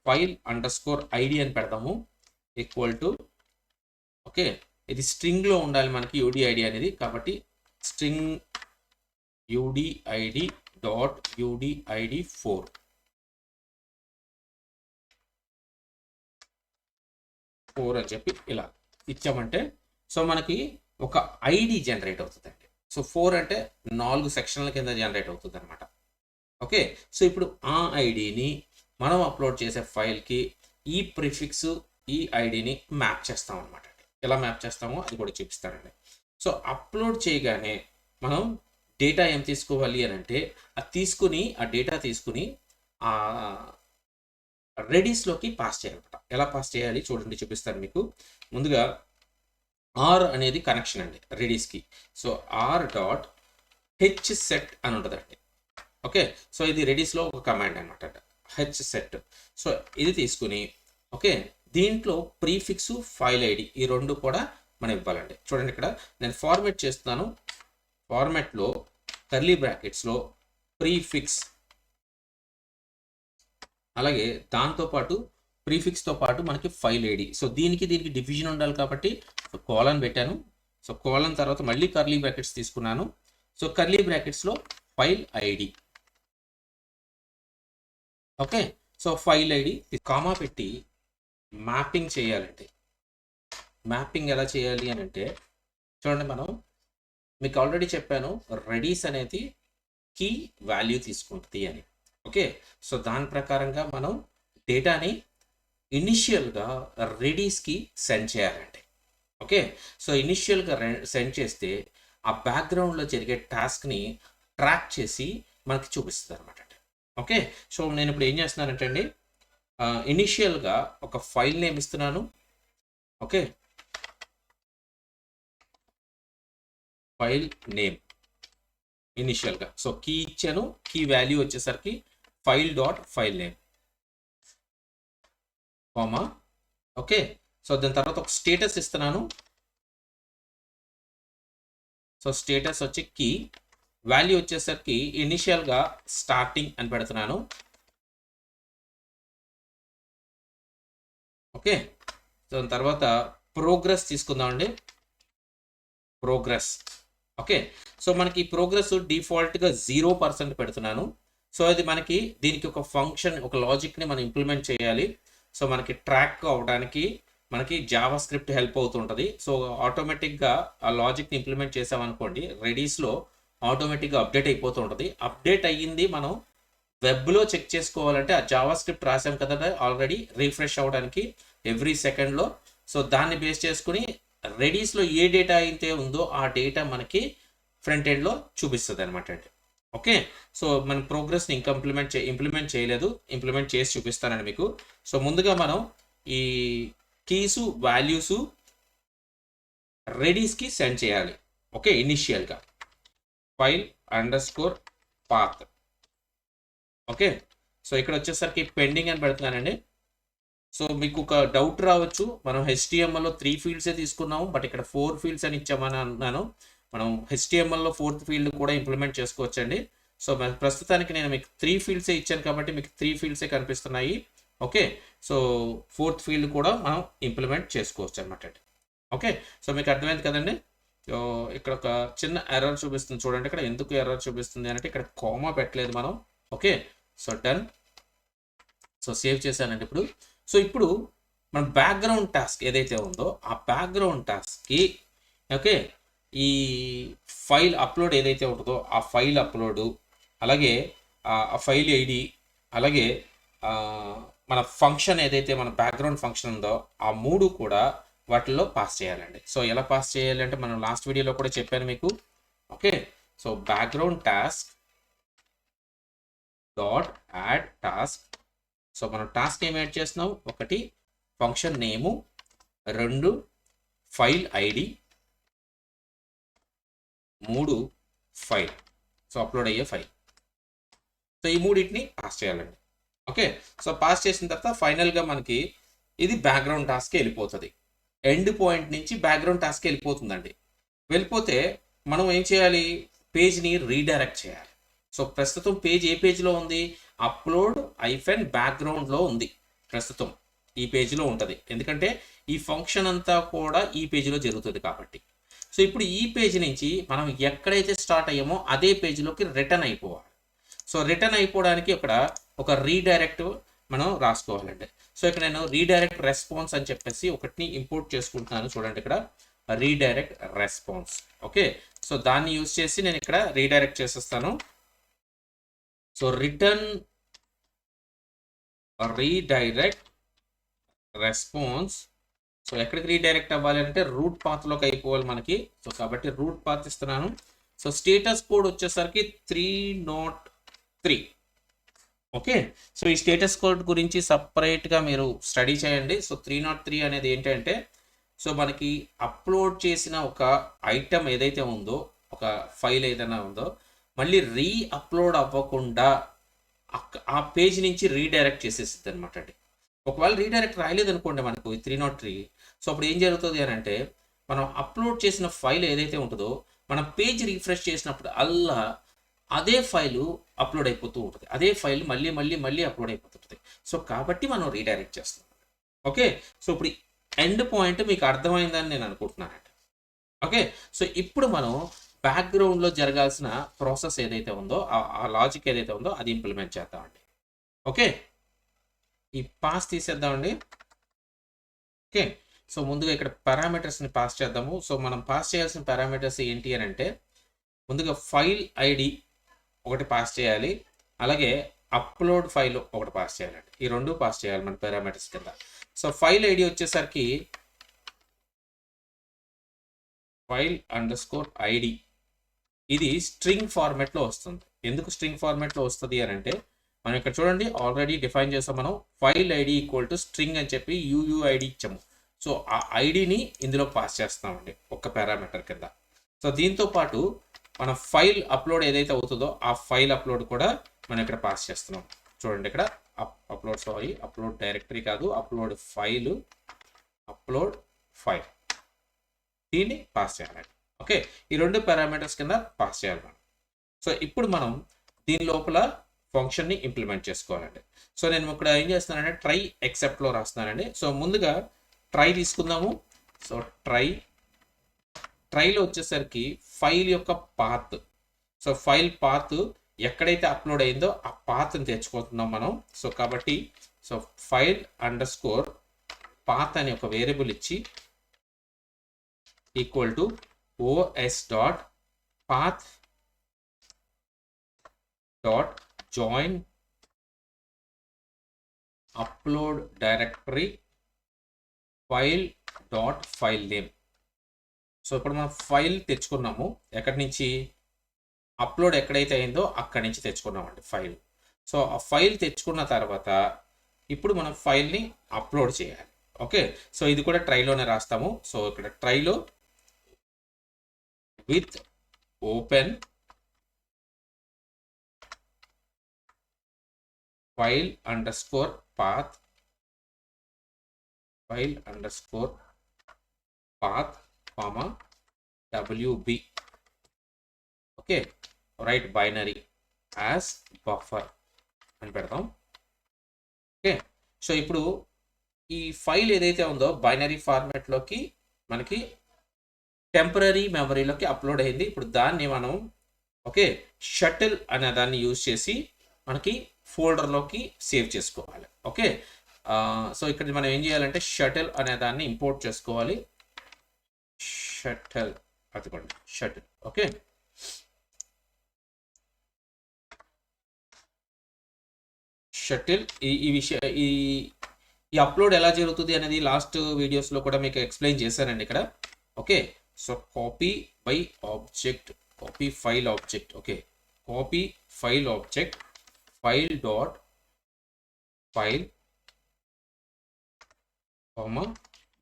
ఫైల్ అండర్స్కోర్ ID అని పెడతాము ఈక్వల్ టు ఓకే, ఇది స్ట్రింగ్లో ఉండాలి మనకి UDID అనేది. కాబట్టి స్ట్రింగ్ UDID డాట్ UDID4 అని చెప్పి ఇలా ఇచ్చామంటే సో మనకి ఒక ఐడి జనరేట్ అవుతుందండి. సో 4 అంటే 4 సెక్షన్ల కింద జనరేట్ అవుతుంది అనమాట. ఓకే. సో ఇప్పుడు ఆ ఐడిని మనం అప్లోడ్ చేసే ఫైల్కి ఈ ప్రిఫిక్స్ ఈ ఐడిని మ్యాప్ చేస్తాం అనమాట. ఎలా మ్యాప్ చేస్తామో అది కూడా చూపిస్తానండి. సో అప్లోడ్ చేయగానే మనం డేటా ఏం తీసుకోవాలి అని అంటే అది తీసుకుని ఆ డేటా తీసుకుని ఆ రెడీస్లోకి పాస్ చేయాలన్నమాట. ఎలా పాస్ చేయాలి చూడండి, చూపిస్తాను మీకు. ముందుగా ఆర్ అనేది కనెక్షన్ అండి రెడీస్కి. So R dot H set అని ఉంటుందండి. ఓకే. సో ఇది రెడీస్లో ఒక కమాండ్ అనమాట, హెచ్ సెట్. సో ఇది తీసుకుని ఓకే దీంట్లో ప్రీఫిక్స్ ఫైల్ ఐడి ఈ రెండు కూడా మనం ఇవ్వాలండి. చూడండి ఇక్కడ నేను ఫార్మాట్ చేస్తున్నాను. ఫార్మాట్లో కర్లీ బ్రాకెట్స్లో ప్రీఫిక్స్, అలాగే దాంతోపాటు ప్రీఫిక్స్తో పాటు మనకి ఫైల్ ఐడి. సో దీనికి డివిజన్ ఉండాలి కాబట్టి కోలన్ పెట్టాను. సో కోలన్ తర్వాత మళ్ళీ కర్లీ బ్రాకెట్స్ తీసుకున్నాను. సో కర్లీ బ్రాకెట్స్లో file ID. Okay. So file ID comma పెట్టి మ్యాపింగ్ చేయాలండి. మ్యాపింగ్ ఎలా చేయాలి అని అంటే చూడండి, మనం మీకు ఆల్రెడీ చెప్పాను రెడీస్ అనేది కీ వాల్యూ తీసుకుంటుంది అని. ఓకే. సో దాని ప్రకారంగా మనం డేటాని ఇనిషియల్గా రెడీస్కి సెండ్ చేయాలండి. ఓకే. సో ఇనిషియల్గా సెండ్ చేస్తే ఆ బ్యాక్గ్రౌండ్లో జరిగే టాస్క్ని ట్రాక్ చేసి మనకి చూపిస్తుంది అనమాట. ఓకే. సో నేను ఇప్పుడు ఏం చేస్తున్నానంటే అండి, ఇనిషియల్గా ఒక ఫైల్ నేమ్ ఇస్తున్నాను. ఓకే. ఫైల్ నేమ్ ఇనిషియల్గా. సో కీ ఇచ్చాను, కీ వాల్యూ వచ్చేసరికి file dot file name comma. Okay. So దాని తర్వాత ఒక స్టేటస్ ఇస్తున్నాను. సో స్టేటస్ వచ్చి కీ వాల్యూ వచ్చేసరికి ఇనిషియల్గా స్టార్టింగ్ అని పెడుతున్నాను. ఓకే. దాని తర్వాత ప్రోగ్రెస్ తీసుకుందామండి. ప్రోగ్రెస్. ఓకే. సో మనకి ప్రోగ్రెస్ డిఫాల్ట్గా 0% పెడుతున్నాను. సో అది మనకి దీనికి ఒక ఫంక్షన్, ఒక లాజిక్ని మనం ఇంప్లిమెంట్ చేయాలి. సో మనకి ట్రాక్ అవ్వడానికి మనకి జావా స్క్రిప్ట్ హెల్ప్ అవుతుంటుంది. సో ఆటోమేటిక్గా ఆ లాజిక్ని ఇంప్లిమెంట్ చేసామనుకోండి, రెడీస్లో ఆటోమేటిక్గా అప్డేట్ అయిపోతూ ఉంటుంది. అప్డేట్ అయ్యింది మనం వెబ్లో చెక్ చేసుకోవాలంటే ఆ జావా స్క్రిప్ట్ రాసాం కదా ఆల్రెడీ, రీఫ్రెష్ అవ్వడానికి ఎవ్రీ సెకండ్లో. సో దాన్ని బేస్ చేసుకుని రెడీస్లో ఏ డేటా అయితే ఉందో ఆ డేటా మనకి ఫ్రంట్ ఎండ్లో చూపిస్తుంది అనమాట అండి. ఓకే. సో మన ప్రోగ్రెస్ని ఇంకా ఇంప్లిమెంట్ చేయలేదు, ఇంప్లిమెంట్ చేసి చూపిస్తానండి మీకు. సో ముందుగా మనం ఈ కీసు వాల్యూసు రెడీస్కి సెండ్ చేయాలి. ఓకే. ఇనిషియల్గా file underscore path. Okay. So ఇక్కడ వచ్చేసరికి పెండింగ్ అని పెడుతున్నానండి. సో మీకు ఒక డౌట్ రావచ్చు, మనం HTMLలో 3 ఫీల్డ్సే తీసుకున్నాము బట్ ఇక్కడ 4 ఫీల్డ్స్ అని ఇచ్చామని అన్నాను. మనం HTMLలో 4th ఫీల్డ్ కూడా ఇంప్లిమెంట్ చేసుకోవచ్చండి. సో ప్రస్తుతానికి నేను మీకు 3 ఫీల్డ్సే ఇచ్చాను కాబట్టి మీకు 3 ఫీల్డ్సే కనిపిస్తున్నాయి. ఓకే. సో 4th ఫీల్డ్ కూడా మనం ఇంప్లిమెంట్ చేసుకోవచ్చు అనమాట అండి. ఓకే. సో మీకు అర్థమైంది కదండి. సో ఇక్కడ ఒక చిన్న ఎర్రర్ చూపిస్తుంది చూడండి. ఇక్కడ ఎందుకు ఎర్రర్ చూపిస్తుంది అంటే ఇక్కడ కామా పెట్టలేదు మనం. Okay. So done. So save చేశానండి ఇప్పుడు. సో ఇప్పుడు మన బ్యాక్గ్రౌండ్ టాస్క్ ఏదైతే ఉందో ఆ బ్యాక్గ్రౌండ్ టాస్క్కి ఓకే ఈ ఫైల్ అప్లోడ్ ఏదైతే ఉంటుందో ఆ ఫైల్ అప్లోడు, అలాగే ఆ ఫైల్ ఐడి, అలాగే మన ఫంక్షన్ ఏదైతే మన బ్యాక్గ్రౌండ్ ఫంక్షన్ ఉందో ఆ 3 కూడా వాటిల్లో పాస్ చేయాలండి. సో ఎలా పాస్ చేయాలి అంటే మనం లాస్ట్ వీడియోలో కూడా చెప్పాను మీకు. Okay. So background task dot add task. So మనం టాస్క్ ఏం యాడ్ చేస్తున్నాం, 1 ఫంక్షన్ నేము, 2 file ID, 3 file, so upload అయ్యే ఫైల్. సో ఈ 3టిని పాస్ చేయాలండి. ఓకే. సో పాస్ చేసిన తర్వాత ఫైనల్గా మనకి ఇది బ్యాక్గ్రౌండ్ టాస్క్ వెళ్ళిపోతుంది. ఎండ్ పాయింట్ నుంచి బ్యాక్గ్రౌండ్ టాస్క్ వెళ్ళిపోతుందండి. వెళ్ళిపోతే మనం ఏం చేయాలి, పేజ్ని రీడైరెక్ట్ చేయాలి. సో ప్రస్తుతం పేజ్ ఏ పేజ్లో ఉంది, అప్లోడ్ బ్యాక్గ్రౌండ్లో ఉంది. ప్రస్తుతం ఈ పేజీలో ఉంటుంది, ఎందుకంటే ఈ ఫంక్షన్ అంతా కూడా ఈ పేజీలో జరుగుతుంది కాబట్టి. సో ఇప్పుడు ఈ పేజ్ నుంచి మనం ఎక్కడైతే స్టార్ట్ అయ్యామో అదే పేజీలోకి రిటర్న్ అయిపోవాలి. సో రిటర్న్ అయిపోవడానికి ఇక్కడ ఒక రీడైరెక్ట్ మనం రాసుకోవాలండి. సో ఇక్కడ నేను రీడైరెక్ట్ రెస్పాన్స్ అని చెప్పేసి ఒకటిని ఇంపోర్ట్ చేసుకుంటున్నాను. చూడండి ఇక్కడ రీడైరెక్ట్ రెస్పాన్స్. ఓకే. సో దాన్ని యూజ్ చేసి నేను ఇక్కడ రీడైరెక్ట్ చేసేస్తాను. So return redirect response. So ఎక్కడికి రీడైరెక్ట్ అవ్వాలి అంటే రూట్ పాత్లోకి అయిపోవాలి మనకి. సో కాబట్టి రూట్ పాత్ ఇస్తున్నాను. సో స్టేటస్ కోడ్ వచ్చేసరికి 303. ఓకే, సో ఈ స్టేటస్ కోడ్ గురించి సపరేట్గా మీరు స్టడీ చేయండి. సో 303 అనేది ఏంటంటే, సో మనకి అప్లోడ్ చేసిన ఒక ఐటమ్ ఏదైతే ఉందో, ఒక ఫైల్ ఏదైనా ఉందో, మళ్ళీ రీ అప్లోడ్ అవ్వకుండా ఆ పేజ్ నుంచి రీడైరెక్ట్ చేసేస్తుంది అనమాట అండి. ఒకవేళ రీడైరెక్ట్ రాయలేదు అనుకోండి మనకు 303. సో అప్పుడు ఏం జరుగుతుంది అని అంటే, మనం అప్లోడ్ చేసిన ఫైల్ ఏదైతే ఉంటుందో, మనం పేజ్ రిఫ్రెష్ చేసినప్పుడు అల్లా అదే ఫైలు అప్లోడ్ అయిపోతూ ఉంటుంది. అదే ఫైల్ మళ్ళీ మళ్ళీ మళ్ళీ అప్లోడ్ అయిపోతుంటుంది. సో కాబట్టి మనం రీడైరెక్ట్ చేస్తాం. ఓకే, సో ఇప్పుడు ఎండ్ పాయింట్ మీకు అర్థమైందని నేను అనుకుంటున్నానండి. ఓకే, సో ఇప్పుడు మనం బ్యాక్గ్రౌండ్లో జరగాల్సిన ప్రాసెస్ ఏదైతే ఉందో, ఆ లాజిక్ ఏదైతే ఉందో అది ఇంప్లిమెంట్ చేద్దామండి. ఓకే, ఈ పాస్ తీసేద్దామండి. ఓకే, సో ముందుగా ఇక్కడ పారామీటర్స్ని పాస్ చేద్దాము. సో మనం పాస్ చేయాల్సిన పారామీటర్స్ ఏంటి అని అంటే, ముందుగా ఫైల్ ఐడి ఒకటి పాస్ చేయాలి, అలాగే అప్లోడ్ ఫైల్ ఒకటి పాస్ చేయాలండి. ఈ రెండు పాస్ చేయాలి మన పారామీటర్స్ కింద. సో ఫైల్ ఐడి వచ్చేసరికి ఫైల్ _id. ఇది స్ట్రింగ్ ఫార్మాట్లో వస్తుంది. ఎందుకు స్ట్రింగ్ ఫార్మాట్లో వస్తుంది అని అంటే, మనం ఇక్కడ చూడండి ఆల్రెడీ డిఫైన్ చేసాం మనం. ఫైల్ ఐడి = స్ట్రింగ్ అని చెప్పి UUID ఇచ్చాము. సో ఆ ఐడిని ఇందులో పాస్ చేస్తామండి ఒక పారామీటర్ కింద. సో దీంతో పాటు మన ఫైల్ అప్లోడ్ ఏదైతే అవుతుందో ఆ ఫైల్ అప్లోడ్ కూడా మనం ఇక్కడ పాస్ చేస్తున్నాం. చూడండి ఇక్కడ అప్లోడ్ డైరెక్టరీ కాదు, అప్లోడ్ ఫైల్ దీన్ని పాస్ చేయాలండి. ఓకే, ఈ రెండు పారామీటర్స్ కింద పాస్ చేయాలి మనం. సో ఇప్పుడు మనం దీని లోపల ఫంక్షన్ని ఇంప్లిమెంట్ చేసుకోవాలండి. సో నేను ఇక్కడ ఏం చేస్తున్నానంటే ట్రై ఎక్సెప్ట్లో రాస్తున్నానండి. సో ముందుగా ట్రై తీసుకుందాము. సో ట్రైలో వచ్చేసరికి ఫైల్ యొక్క పాత్. సో ఫైల్ పాత్ ఎక్కడైతే అప్లోడ్ అయిందో ఆ పాత్ని తెచ్చుకుంటున్నాం మనం. సో కాబట్టి సో ఫైల్ _path అని ఒక వేరియబుల్ ఇచ్చి os.path.join upload directory file.filename. So ఇప్పుడు మనం ఫైల్ తెచ్చుకున్నాము. ఎక్కడి నుంచి? అప్లోడ్ ఎక్కడైతే అయిందో అక్కడి నుంచి తెచ్చుకున్నామండి ఫైల్. సో ఆ ఫైల్ తెచ్చుకున్న తర్వాత ఇప్పుడు మనం ఫైల్ని అప్లోడ్ చేయాలి. ఓకే, సో ఇది కూడా ట్రైలోనే రాస్తాము. సో ఇక్కడ ట్రైలో with open file _path WB. Okay, write binary as buffer అని పెడతాం. ఓకే, సో ఇప్పుడు ఈ ఫైల్ ఏదైతే ఉందో బైనరీ ఫార్మాట్లోకి మనకి టెంపరీ మెమరీలోకి అప్లోడ్ అయింది. ఇప్పుడు దాన్ని మనం ఓకే షటిల్ అనే దాన్ని యూజ్ చేసి మనకి ఫోల్డర్లోకి సేవ్ చేసుకోవాలి. ఓకే, సో ఇక్కడ మనం ఏం చేయాలంటే షటిల్ అనే దాన్ని ఇంపోర్ట్ చేసుకోవాలి. షటిల్ అదిగోండి షటిల్. ఓకే, షటిల్ ఈ అప్లోడ్ ఎలా జరుగుతుంది అనేది లాస్ట్ వీడియోస్లో కూడా మీకు ఎక్స్ప్లెయిన్ చేశానండి ఇక్కడ. Okay, so copy file object okay, copy file object file.file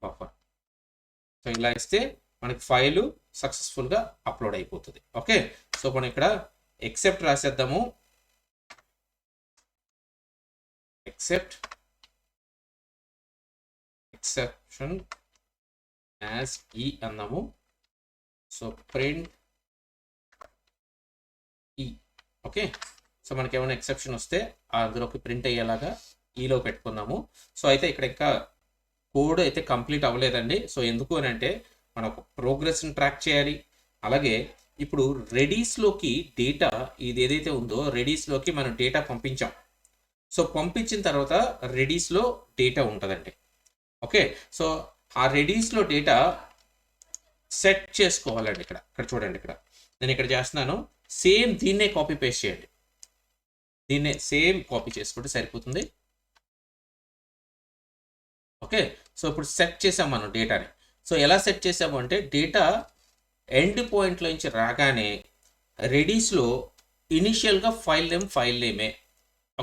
buffer. So ఇలా ఇస్తే మనకి ఫైలు సక్సెస్ఫుల్గా అప్లోడ్ అయిపోతుంది. ఓకే, సో మనం ఇక్కడ ఎక్సెప్ట్ రాసేద్దాము. ఎక్సెప్షన్ యాజ్ ఈ అన్నాము. సో ప్రింట్ ఈ. ఓకే, సో మనకి ఏమైనా ఎక్సెప్షన్ వస్తే అందులోకి ప్రింట్ అయ్యేలాగా ఈలో పెట్టుకుందాము. సో అయితే ఇక్కడ ఇంకా కోడ్ అయితే కంప్లీట్ అవ్వలేదండి. సో ఎందుకు అని అంటే మనం ఒక ప్రోగ్రెస్ని ట్రాక్ చేయాలి. అలాగే ఇప్పుడు రెడీస్లోకి డేటా ఇది ఏదైతే ఉందో రెడీస్లోకి మనం డేటా పంపించాం. సో పంపించిన తర్వాత రెడీస్లో డేటా ఉంటుందండి. ఓకే, సో ఆ రెడీస్లో డేటా సెట్ చేసుకోవాలండి. ఇక్కడ చూడండి, ఇక్కడ నేను ఇక్కడ చేస్తున్నాను. సేమ్ దీన్నే కాపీ పేస్ట్ చేయండి. దీన్నే సేమ్ కాపీ చేసుకుంటే సరిపోతుంది. ఓకే, సో ఇప్పుడు సెట్ చేసాం మనం డేటాని. సో ఎలా సెట్ చేసాము అంటే డేటా ఎండ్ పాయింట్లో నుంచి రాగానే రెడీస్లో ఇనిషియల్గా ఫైల్ నేమే.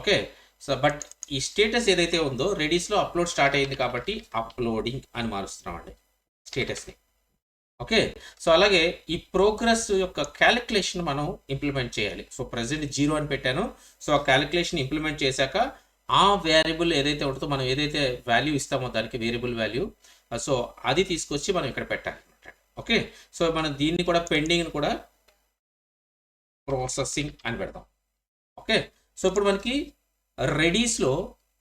ఓకే, సో బట్ ఈ స్టేటస్ ఏదైతే ఉందో రెడీస్లో అప్లోడ్ స్టార్ట్ అయింది కాబట్టి అప్లోడింగ్ అని మారుస్తున్నామండి స్టేటస్ని. ఓకే, సో అలాగే ఈ ప్రోగ్రెస్ యొక్క క్యాలిక్యులేషన్ మనం ఇంప్లిమెంట్ చేయాలి. సో ప్రజెంట్ 0 అని పెట్టాను. సో ఆ క్యాలిక్యులేషన్ ఇంప్లిమెంట్ చేశాక ఆ వేరియబుల్ ఏదైతే ఉంటుందో మనం ఏదైతే వాల్యూ ఇస్తామో దానికి వేరియబుల్ వాల్యూ, సో అది తీసుకొచ్చి మనం ఇక్కడ పెట్టాలి. ఓకే, సో మనం దీన్ని కూడా పెండింగ్ కూడా ప్రాసెసింగ్ అని పెడతాం. ఓకే, సో ఇప్పుడు మనకి రెడీస్లో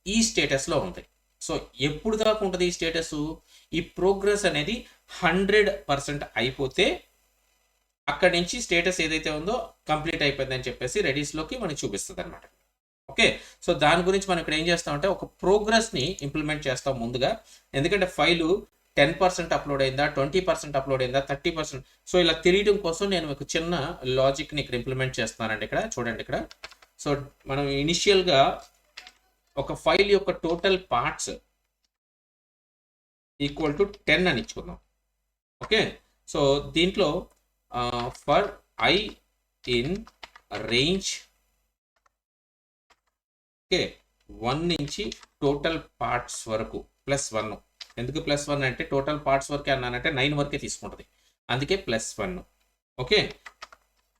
ఈ స్టేటస్లో ఉంది. సో ఎప్పుడు దాకా ఉంటుంది ఈ స్టేటస్? ఈ ప్రోగ్రెస్ అనేది 100% అయిపోతే అక్కడి నుంచి స్టేటస్ ఏదైతే ఉందో కంప్లీట్ అయిపోయిందని చెప్పేసి రెడీస్లోకి మనకి చూపిస్తుంది అనమాట. ఓకే, సో దాని గురించి మనం ఇక్కడ ఏం చేస్తామంటే ఒక ప్రోగ్రెస్ని ఇంప్లిమెంట్ చేస్తాం ముందుగా. ఎందుకంటే ఫైలు 10% అప్లోడ్ అయిందా, 20% అప్లోడ్ అయిందా, 30%. సో ఇలా తెలియడం కోసం నేను ఒక చిన్న లాజిక్ని ఇక్కడ ఇంప్లిమెంట్ చేస్తున్నానండి. ఇక్కడ చూడండి, ఇక్కడ సో మనం ఇనిషియల్గా ఒక ఫైల్ యొక్క టోటల్ పార్ట్స్ ఈక్వల్ టు 10 అని ఇచ్చుకుందాం. ఓకే, సో దీంట్లో ఫర్ ఐ ఇన్ రేంజ్ 1 నుంచి టోటల్ పార్ట్స్ వరకు +1. ఎందుకు +1 అంటే టోటల్ పార్ట్స్ వరకే అన్నానంటే 9 వరకే తీసుకుంటుంది, అందుకే +1. ఓకే,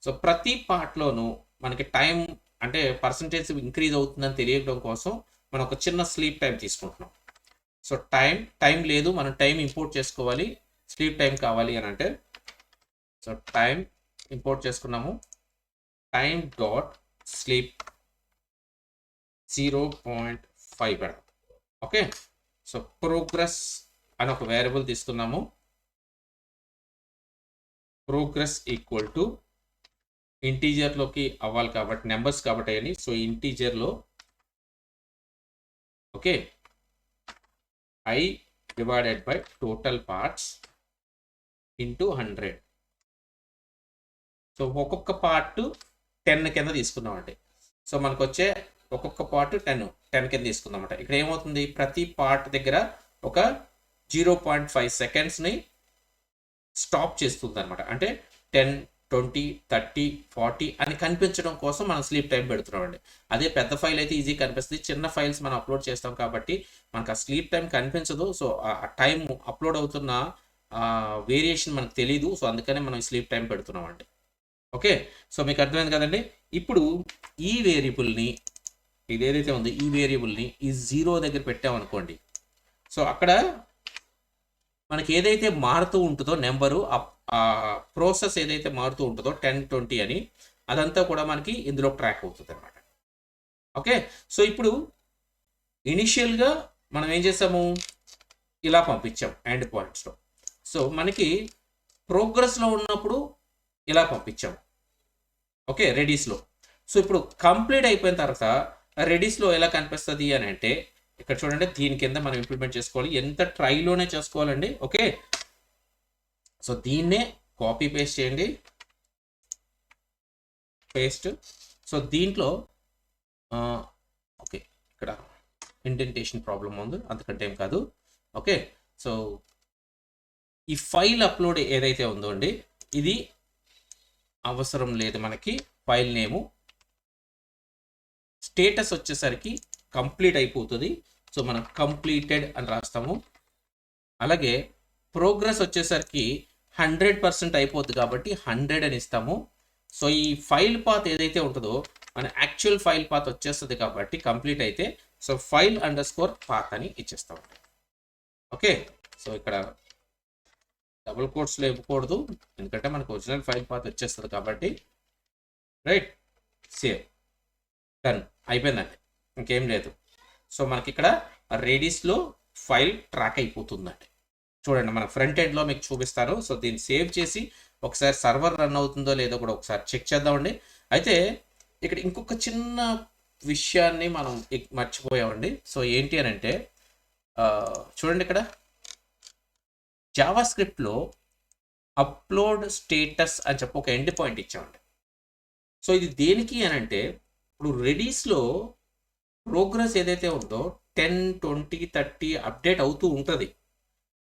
సో ప్రతి పార్ట్లోనూ మనకి టైం అంటే పర్సంటేజ్ ఇంక్రీజ్ అవుతుందని తెలియడం కోసం మనం ఒక చిన్న స్లీప్ టైం తీసుకుంటున్నాం. సో టైం లేదు, మనం టైం ఇంపోర్ట్ చేసుకోవాలి. స్లీప్ టైం కావాలి అని అంటే సో టైం ఇంపోర్ట్ చేసుకున్నాము. టైం డాట్ స్లీప్ 0.5 పెడతాం. ఓకే, సో ప్రోగ్రెస్ అని ఒక వేరియబుల్ తీసుకున్నాము. ప్రోగ్రెస్ ఈక్వల్ టు ఇంటీజర్లోకి అవ్వాలి కాబట్టి నెంబర్స్ కాబట్టి అయ్యి, సో ఇంటీజర్లో okay I divided by total parts into 100. So ఒక్కొక్క పార్ట్ 10 కింద తీసుకున్నామండి. సో మనకు వచ్చే ఒక్కొక్క పార్ట్ 10 కింద తీసుకుందామంట. ఇక్కడ ఏమవుతుంది, ప్రతి పార్ట్ దగ్గర ఒక 0.5 సెకండ్స్ని స్టాప్ చేస్తుంది అనమాట. అంటే 10, 20, 30, 40 అని కనిపించడం కోసం మనం స్లీప్ టైం పెడుతున్నామండి. అదే పెద్ద ఫైల్ అయితే ఈజీ కనిపిస్తుంది. చిన్న ఫైల్స్ మనం అప్లోడ్ చేస్తాం కాబట్టి మనకు ఆ స్లీప్ టైం కనిపించదు. సో ఆ టైం అప్లోడ్ అవుతున్న వేరియేషన్ మనకు తెలియదు. సో అందుకనే మనం స్లీప్ టైం పెడుతున్నామండి. ఓకే, సో మీకు అర్థమైంది కదండి. ఇప్పుడు ఈ వేరియబుల్ని ఇది ఏదైతే ఉందో ఈ వేరియబుల్ని ఈ 0 దగ్గర పెట్టామనుకోండి. సో అక్కడ మనకి ఏదైతే మారుతూ ఉంటుందో నెంబరు, ఆ ప్రాసెస్ ఏదైతే మారుతూ ఉంటుందో 10, 20 అని, అదంతా కూడా మనకి ఇందులో ట్రాక్ అవుతుంది అనమాట. ఓకే, సో ఇప్పుడు ఇనిషియల్గా మనం ఏం చేసాము, ఇలా పంపించాం ఎండ్ పాయింట్స్లో. సో మనకి ప్రోగ్రెస్లో ఉన్నప్పుడు ఇలా పంపించాం. ఓకే, రెడీస్లో. సో ఇప్పుడు కంప్లీట్ అయిపోయిన తర్వాత రెడీస్లో ఎలా కనిపిస్తుంది అని అంటే ఇక్కడ చూడండి, దీని కింద మనం ఇంప్లిమెంట్ చేసుకోవాలి. ఎంత ట్రైలోనే చేసుకోవాలండి. ఓకే, సో దీన్నే కాపీ పేస్ట్ చేయండి, పేస్ట్. సో దీంట్లో ఓకే ఇక్కడ ఇండెంటేషన్ ప్రాబ్లం ఉంది, అంతకంటే ఏం కాదు. ఓకే, సో ఈ ఫైల్ అప్లోడ్ ఏదైతే ఉందో అండి, ఇది అవసరం లేదు మనకి. ఫైల్ నేము స్టేటస్ వచ్చేసరికి కంప్లీట్ అయిపోతుంది. సో మనం కంప్లీటెడ్ అని రాస్తాము. అలాగే ప్రోగ్రెస్ వచ్చేసరికి 100% అయిపోతుంది కాబట్టి 100 అని ఇస్తాము. సో ఈ ఫైల్ పాత్ ఏదైతే ఉంటుందో మన యాక్చువల్ ఫైల్ పాత్ వచ్చేస్తుంది కాబట్టి కంప్లీట్ అయితే సో file_path అని ఇచ్చేస్తాం. ఓకే, సో ఇక్కడ డబుల్ కోట్స్లో ఇవ్వకూడదు, ఎందుకంటే మనకు ఒరిజినల్ ఫైల్ పాత్ వచ్చేస్తుంది కాబట్టి. రైట్, సేవ్, డన్, అయిపోయిందండి, ఇంకేం లేదు. సో మనకి ఇక్కడ రెడీస్లో ఫైల్ ట్రాక్ అయిపోతుందండి. చూడండి, మన ఫ్రంట్ ఎండ్లో మీకు చూపిస్తారు. సో దీన్ని సేవ్ చేసి ఒకసారి సర్వర్ రన్ అవుతుందో లేదో కూడా ఒకసారి చెక్ చేద్దామండి. అయితే ఇక్కడ ఇంకొక చిన్న విషయాన్ని మనం మర్చిపోయామండి. సో ఏంటి అని అంటే చూడండి, ఇక్కడ జావా స్క్రిప్ట్లో అప్లోడ్ స్టేటస్ అని చెప్పి ఒక ఎండ్ పాయింట్ ఇచ్చామండి. సో ఇది దేనికి అని అంటే ఇప్పుడు రెడీస్లో ప్రోగ్రెస్ ఏదైతే ఉందో 10, 20, 30 అప్డేట్ అవుతూ ఉంటుంది.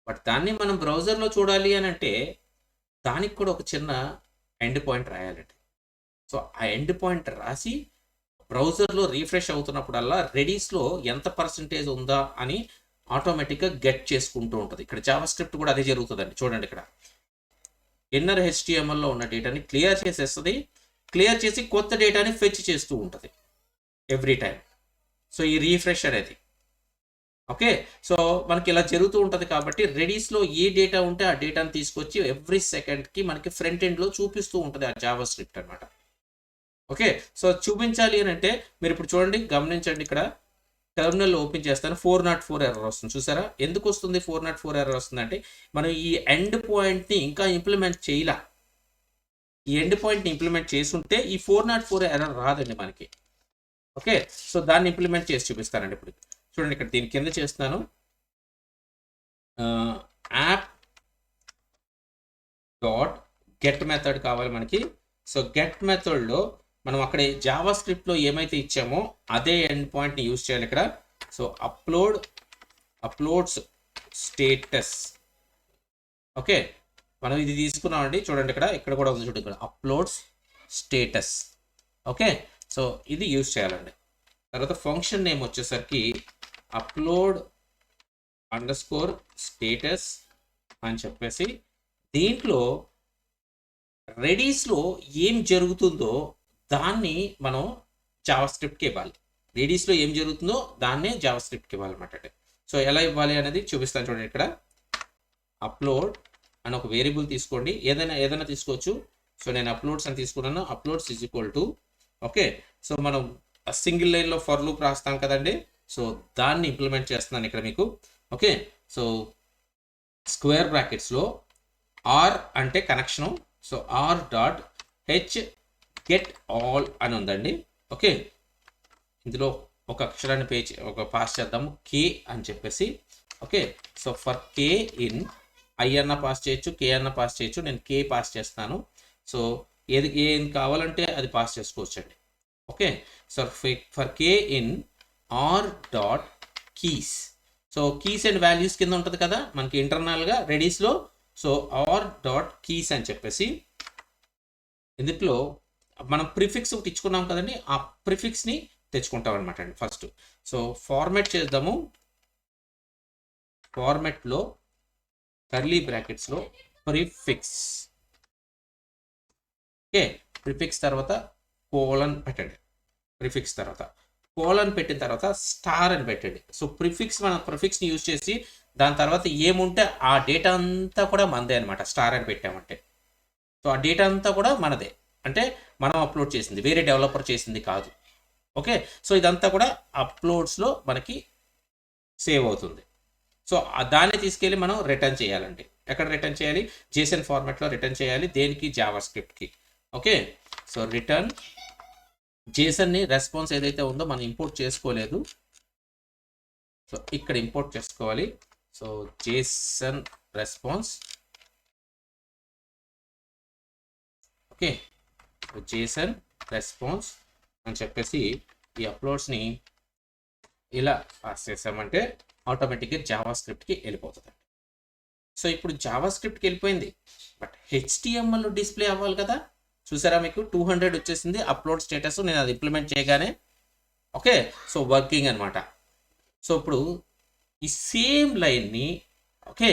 బట్ దాన్ని మనం బ్రౌజర్లో చూడాలి అని అంటే దానికి కూడా ఒక చిన్న ఎండ్ పాయింట్ రాయాలండి. సో ఆ ఎండ్ పాయింట్ రాసి బ్రౌజర్లో రీఫ్రెష్ అవుతున్నప్పుడల్లా రెడీస్లో ఎంత పర్సంటేజ్ ఉందా అని ఆటోమేటిక్గా గెట్ చేసుకుంటూ ఉంటుంది. ఇక్కడ జావా స్క్రిప్ట్ కూడా అదే జరుగుతుందండి. చూడండి, ఇక్కడ ఇన్నర్ హెచ్టిఎంఎల్లో ఉన్న డేటాని క్లియర్ చేసేస్తుంది. క్లియర్ చేసి కొత్త డేటాని ఫెచ్ చేస్తూ ఉంటుంది ఎవ్రీ టైం. సో ఈ రీఫ్రెష్ అనేది ఓకే. సో మనకి ఇలా జరుగుతూ ఉంటుంది కాబట్టి రెడీస్లో ఏ డేటా ఉంటే ఆ డేటాని తీసుకొచ్చి ఎవ్రీ సెకండ్కి మనకి ఫ్రంట్ ఎండ్లో చూపిస్తూ ఉంటుంది ఆ జావా స్క్రిప్ట్ అనమాట. ఓకే, సో చూపించాలి అని అంటే మీరు ఇప్పుడు చూడండి, గమనించండి, ఇక్కడ టెర్మినల్ ఓపెన్ చేస్తాను, 404 ఎర్రర్ వస్తుంది. చూసారా ఎందుకు వస్తుంది 404 ఎర్రర్ వస్తుంది అంటే మనం ఈ ఎండ్ పాయింట్ని ఇంకా ఇంప్లిమెంట్ చేయలే. ఈ ఎండ్ పాయింట్ని ఇంప్లిమెంట్ చేసుంటే ఈ 404 ఎర్రర్ రాదండి మనకి. ఓకే, సో దాన్ని ఇంప్లిమెంట్ చేసి చూపిస్తానండి. ఇప్పుడు చూడండి, ఇక్కడ దీని కింద చేస్తున్నాను, యాప్ డాట్ గెట్ మెథడ్ కావాలి మనకి. సో గెట్ మెథడ్లో మనం అక్కడ జావా స్క్రిప్ట్లో ఏమైతే ఇచ్చామో అదే ఎండ్ పాయింట్ని యూజ్ చేయాలి ఇక్కడ. So uploads status. ఓకే, మనం ఇది తీసుకున్నామండి. చూడండి, ఇక్కడ కూడా ఉంది, చూడండి, ఇక్కడ అప్లోడ్స్ స్టేటస్. ఓకే, సో ఇది యూజ్ చేయాలండి. తర్వాత ఫంక్షన్ నేమ్ వచ్చేసరికి అప్లోడ్ అండర్స్కోర్ స్టేటస్ అని చెప్పేసి దీంట్లో రెడీస్లో ఏం జరుగుతుందో దాన్ని మనం జావా స్క్రిప్ట్కి ఇవ్వాలి. రెడీస్లో ఏం జరుగుతుందో దాన్నే జావా స్క్రిప్ట్కి ఇవ్వాలన్నమాట. సో ఎలా ఇవ్వాలి అనేది చూపిస్తాను. చూడండి, ఇక్కడ అప్లోడ్ అని ఒక వేరియబుల్ తీసుకోండి, ఏదైనా తీసుకోవచ్చు. సో నేను అప్లోడ్స్ అని తీసుకున్నాను. Uploads is equal to okay. So మనం సింగిల్ లైన్లో ఫర్ లూప్ రాస్తాం కదండి. సో దాన్ని ఇంప్లిమెంట్ చేస్తున్నాను ఇక్కడ మీకు. ఓకే, సో స్క్వేర్ బ్రాకెట్స్లో ఆర్ అంటే connection. So R dot H get all అని ఉందండి. ఓకే, ఇందులో ఒక అక్షరాన్ని పాస్ చేద్దాము, కే అని చెప్పేసి. Okay, so for K in I అన్న పాస్ చేయొచ్చు, కే అన్న పాస్ చేయొచ్చు. నేను కే పాస్ చేస్తాను. సో ఏం కావాలంటే అది పాస్ చేసుకోవచ్చు అండి. Okay, so for K in are dot keys. So keys and values కింద ఉంటుంది కదా మనకి ఇంటర్నల్గా రెడీస్లో. సో ఆర్ డాట్ కీస్ అని చెప్పేసి ఇందులో మనం ప్రిఫిక్స్ ఒకటి ఇచ్చుకున్నాం కదండి, ఆ ప్రిఫిక్స్ని తెచ్చుకుంటాం అనమాట అండి ఫస్ట్. సో ఫార్మాట్ చేద్దాము. ఫార్మాట్లో కర్లీ బ్రాకెట్స్లో ప్రిఫిక్స్. ఓకే, ప్రిఫిక్స్ తర్వాత కోలన్ పెట్టండి. ప్రిఫిక్స్ తర్వాత కోలన్ పెట్టిన తర్వాత స్టార్ అని పెట్టండి. సో మనం ప్రిఫిక్స్ని యూజ్ చేసి దాని తర్వాత ఏముంటే ఆ డేటా అంతా కూడా మనదే అనమాట. స్టార్ అని పెట్టామంటే సో ఆ డేటా అంతా కూడా మనదే, అంటే మనం అప్లోడ్ చేసింది, వేరే డెవలపర్ చేసింది కాదు. ఓకే, సో ఇదంతా కూడా అప్లోడ్స్లో మనకి సేవ్ అవుతుంది. సో దాన్ని తీసుకెళ్ళి మనం రిటర్న్ చేయాలండి. ఎక్కడ రిటర్న్ చేయాలి? జేసన్ ఫార్మాట్లో రిటర్న్ చేయాలి. దేనికి? జావా స్క్రిప్ట్కి. ఓకే, సో రిటర్న్ జేసన్ని రెస్పాన్స్ ఏదైతే ఉందో మనం ఇంపోర్ట్ చేసుకోలేదు. సో ఇక్కడ ఇంపోర్ట్ చేసుకోవాలి. So JSON response. Okay, JSON response అని చెప్పేసి ఈ అప్లోడ్స్ని ఇలా పాస్ చేసామంటే ఆటోమేటిక్గా జావా స్క్రిప్ట్కి వెళ్ళిపోతుంది. సో ఇప్పుడు జావా స్క్రిప్ట్కి వెళ్ళిపోయింది, బట్ హెచ్టిఎంఎల్ డిస్ప్లే అవ్వాలి కదా. చూసారా, మీకు 200 వచ్చేసింది అప్లోడ్ స్టేటస్. నేను అది ఇంప్లిమెంట్ చేయగానే ఓకే, సో వర్కింగ్ అనమాట. సో ఇప్పుడు ఈ సేమ్ లైన్ని ఓకే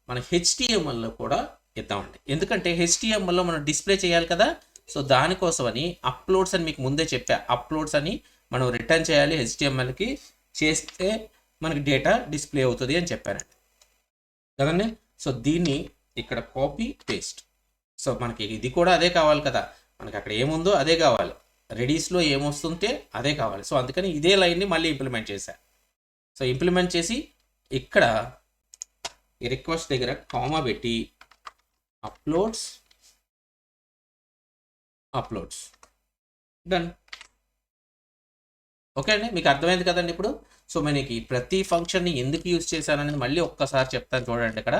మన హెచ్టిఎంఎల్లో కూడా ఇద్దామండి. ఎందుకంటే హెచ్టిఎంఎల్లో మనం డిస్ప్లే చేయాలి కదా. సో దానికోసమని అప్లోడ్స్ అని మీకు ముందే చెప్పా, అప్లోడ్స్ అని మనం రిటర్న్ చేయాలి హెచ్టిఎంఎల్కి. చేస్తే మనకి డేటా డిస్ప్లే అవుతుంది అని చెప్పానండి కదండి. సో దీన్ని ఇక్కడ కాపీ పేస్ట్. సో మనకి ఇది కూడా అదే కావాలి కదా, మనకి అక్కడ ఏముందో అదే కావాలి, రెడీస్లో ఏమొస్తుంటే అదే కావాలి. సో అందుకని ఇదే లైన్ని మళ్ళీ ఇంప్లిమెంట్ చేశా. సో ఇంప్లిమెంట్ చేసి ఇక్కడ ఈ రిక్వెస్ట్ దగ్గర కామా పెట్టి అప్లోడ్స్ డన్. ఓకే అండి, మీకు అర్థమైంది కదండి ఇప్పుడు. సో మనకి ప్రతి ఫంక్షన్ని ఎందుకు యూజ్ చేశాననేది మళ్ళీ ఒక్కసారి చెప్తాను చూడండి ఇక్కడ.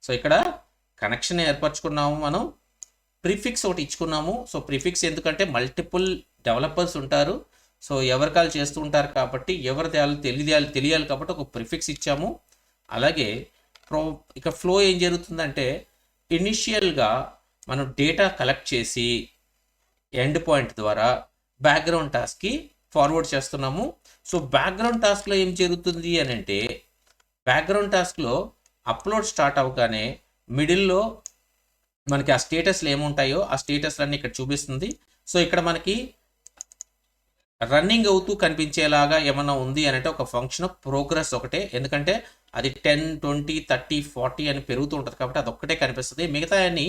సో ఇక్కడ కనెక్షన్ ఏర్పరచుకున్నాము, మనం ప్రిఫిక్స్ ఒకటి ఇచ్చుకున్నాము. సో ప్రిఫిక్స్ ఎందుకంటే మల్టిపుల్ డెవలపర్స్ ఉంటారు. సో ఎవరి కాల్ చేస్తూ ఉంటారు కాబట్టి ఎవరిది తెలియాలి కాబట్టి ఒక ప్రిఫిక్స్ ఇచ్చాము. అలాగే ఇక ఫ్లో ఏం జరుగుతుందంటే ఇనిషియల్గా మనం డేటా కలెక్ట్ చేసి ఎండ్ పాయింట్ ద్వారా బ్యాక్గ్రౌండ్ టాస్క్కి ఫార్వర్డ్ చేస్తున్నాము. సో బ్యాక్గ్రౌండ్ టాస్క్లో ఏం జరుగుతుంది అని అంటే బ్యాక్గ్రౌండ్ టాస్క్లో అప్లోడ్ స్టార్ట్ అవ్వగానే మిడిల్లో మనకి ఆ స్టేటస్లు ఏముంటాయో ఆ స్టేటస్లన్నీ ఇక్కడ చూపిస్తుంది. సో ఇక్కడ మనకి రన్నింగ్ అవుతూ కనిపించేలాగా ఏమన్నా ఉంది అని అంటే ఒక ఫంక్షన్ ప్రోగ్రెస్ ఒకటే, ఎందుకంటే అది 10, 20, 30, 40 అని పెరుగుతూ ఉంటుంది కాబట్టి అదొక్కటే కనిపిస్తుంది. మిగతా అన్ని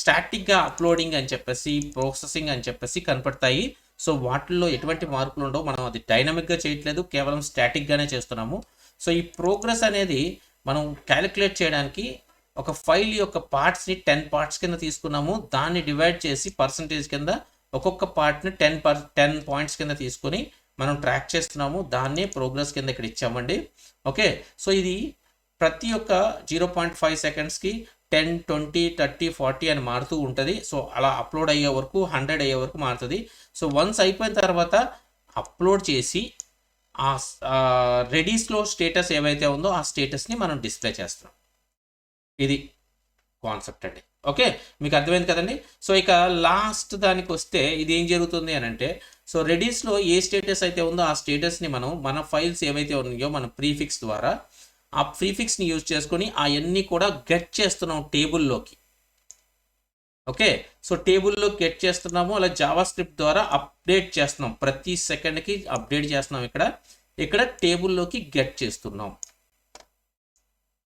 స్టాటిక్గా అప్లోడింగ్ అని చెప్పేసి ప్రాసెసింగ్ అని చెప్పేసి కనపడతాయి. సో వాటిల్లో ఎటువంటి మార్పులు ఉండవు. మనం అది డైనమిక్గా చేయట్లేదు, కేవలం స్టాటిక్గానే చేస్తున్నాము. సో ఈ ప్రోగ్రెస్ అనేది మనం క్యాలిక్యులేట్ చేయడానికి ఒక ఫైల్ యొక్క పార్ట్స్ని 10 పార్ట్స్ కింద తీసుకున్నాము. దాన్ని డివైడ్ చేసి పర్సంటేజ్ కింద ఒక్కొక్క పార్ట్ని 10 పాయింట్స్ కింద తీసుకొని మనం ట్రాక్ చేస్తున్నాము. దాన్నే ప్రోగ్రెస్ కింద ఇక్కడ ఇచ్చామండి. ఓకే, సో ఇది ప్రతి ఒక్క 0.5 సెకండ్స్కి 10, 20, 30, 40 అని మారుతూ ఉంటుంది. సో అలా అప్లోడ్ అయ్యే వరకు 100 అయ్యే వరకు మారుతుంది. సో వన్స్ అయిపోయిన తర్వాత అప్లోడ్ చేసి ఆ రెడీస్లో స్టేటస్ ఏవైతే ఉందో ఆ స్టేటస్ని మనం డిస్ప్లే చేస్తున్నాం. ఇది కాన్సెప్ట్ అండి. ఓకే, మీకు అర్థమైంది కదండి. సో ఇక లాస్ట్ దానికి వస్తే ఇది ఏం జరుగుతుంది అని అంటే సో రెడీస్లో ఏ స్టేటస్ అయితే ఉందో ఆ స్టేటస్ని మనం మన ఫైల్స్ ఏవైతే ఉన్నాయో మన ప్రీఫిక్స్ ద్వారా ఆ ప్రీఫిక్స్ని యూజ్ చేసుకొని అవన్నీ కూడా గెట్ చేస్తున్నాం టేబుల్లోకి. ఓకే, సో టేబుల్లో గెట్ చేస్తున్నాము. అలా జావా స్క్రిప్ట్ ద్వారా అప్డేట్ చేస్తున్నాం, ప్రతి సెకండ్కి అప్డేట్ చేస్తున్నాం. ఇక్కడ టేబుల్లోకి గెట్ చేస్తున్నాం.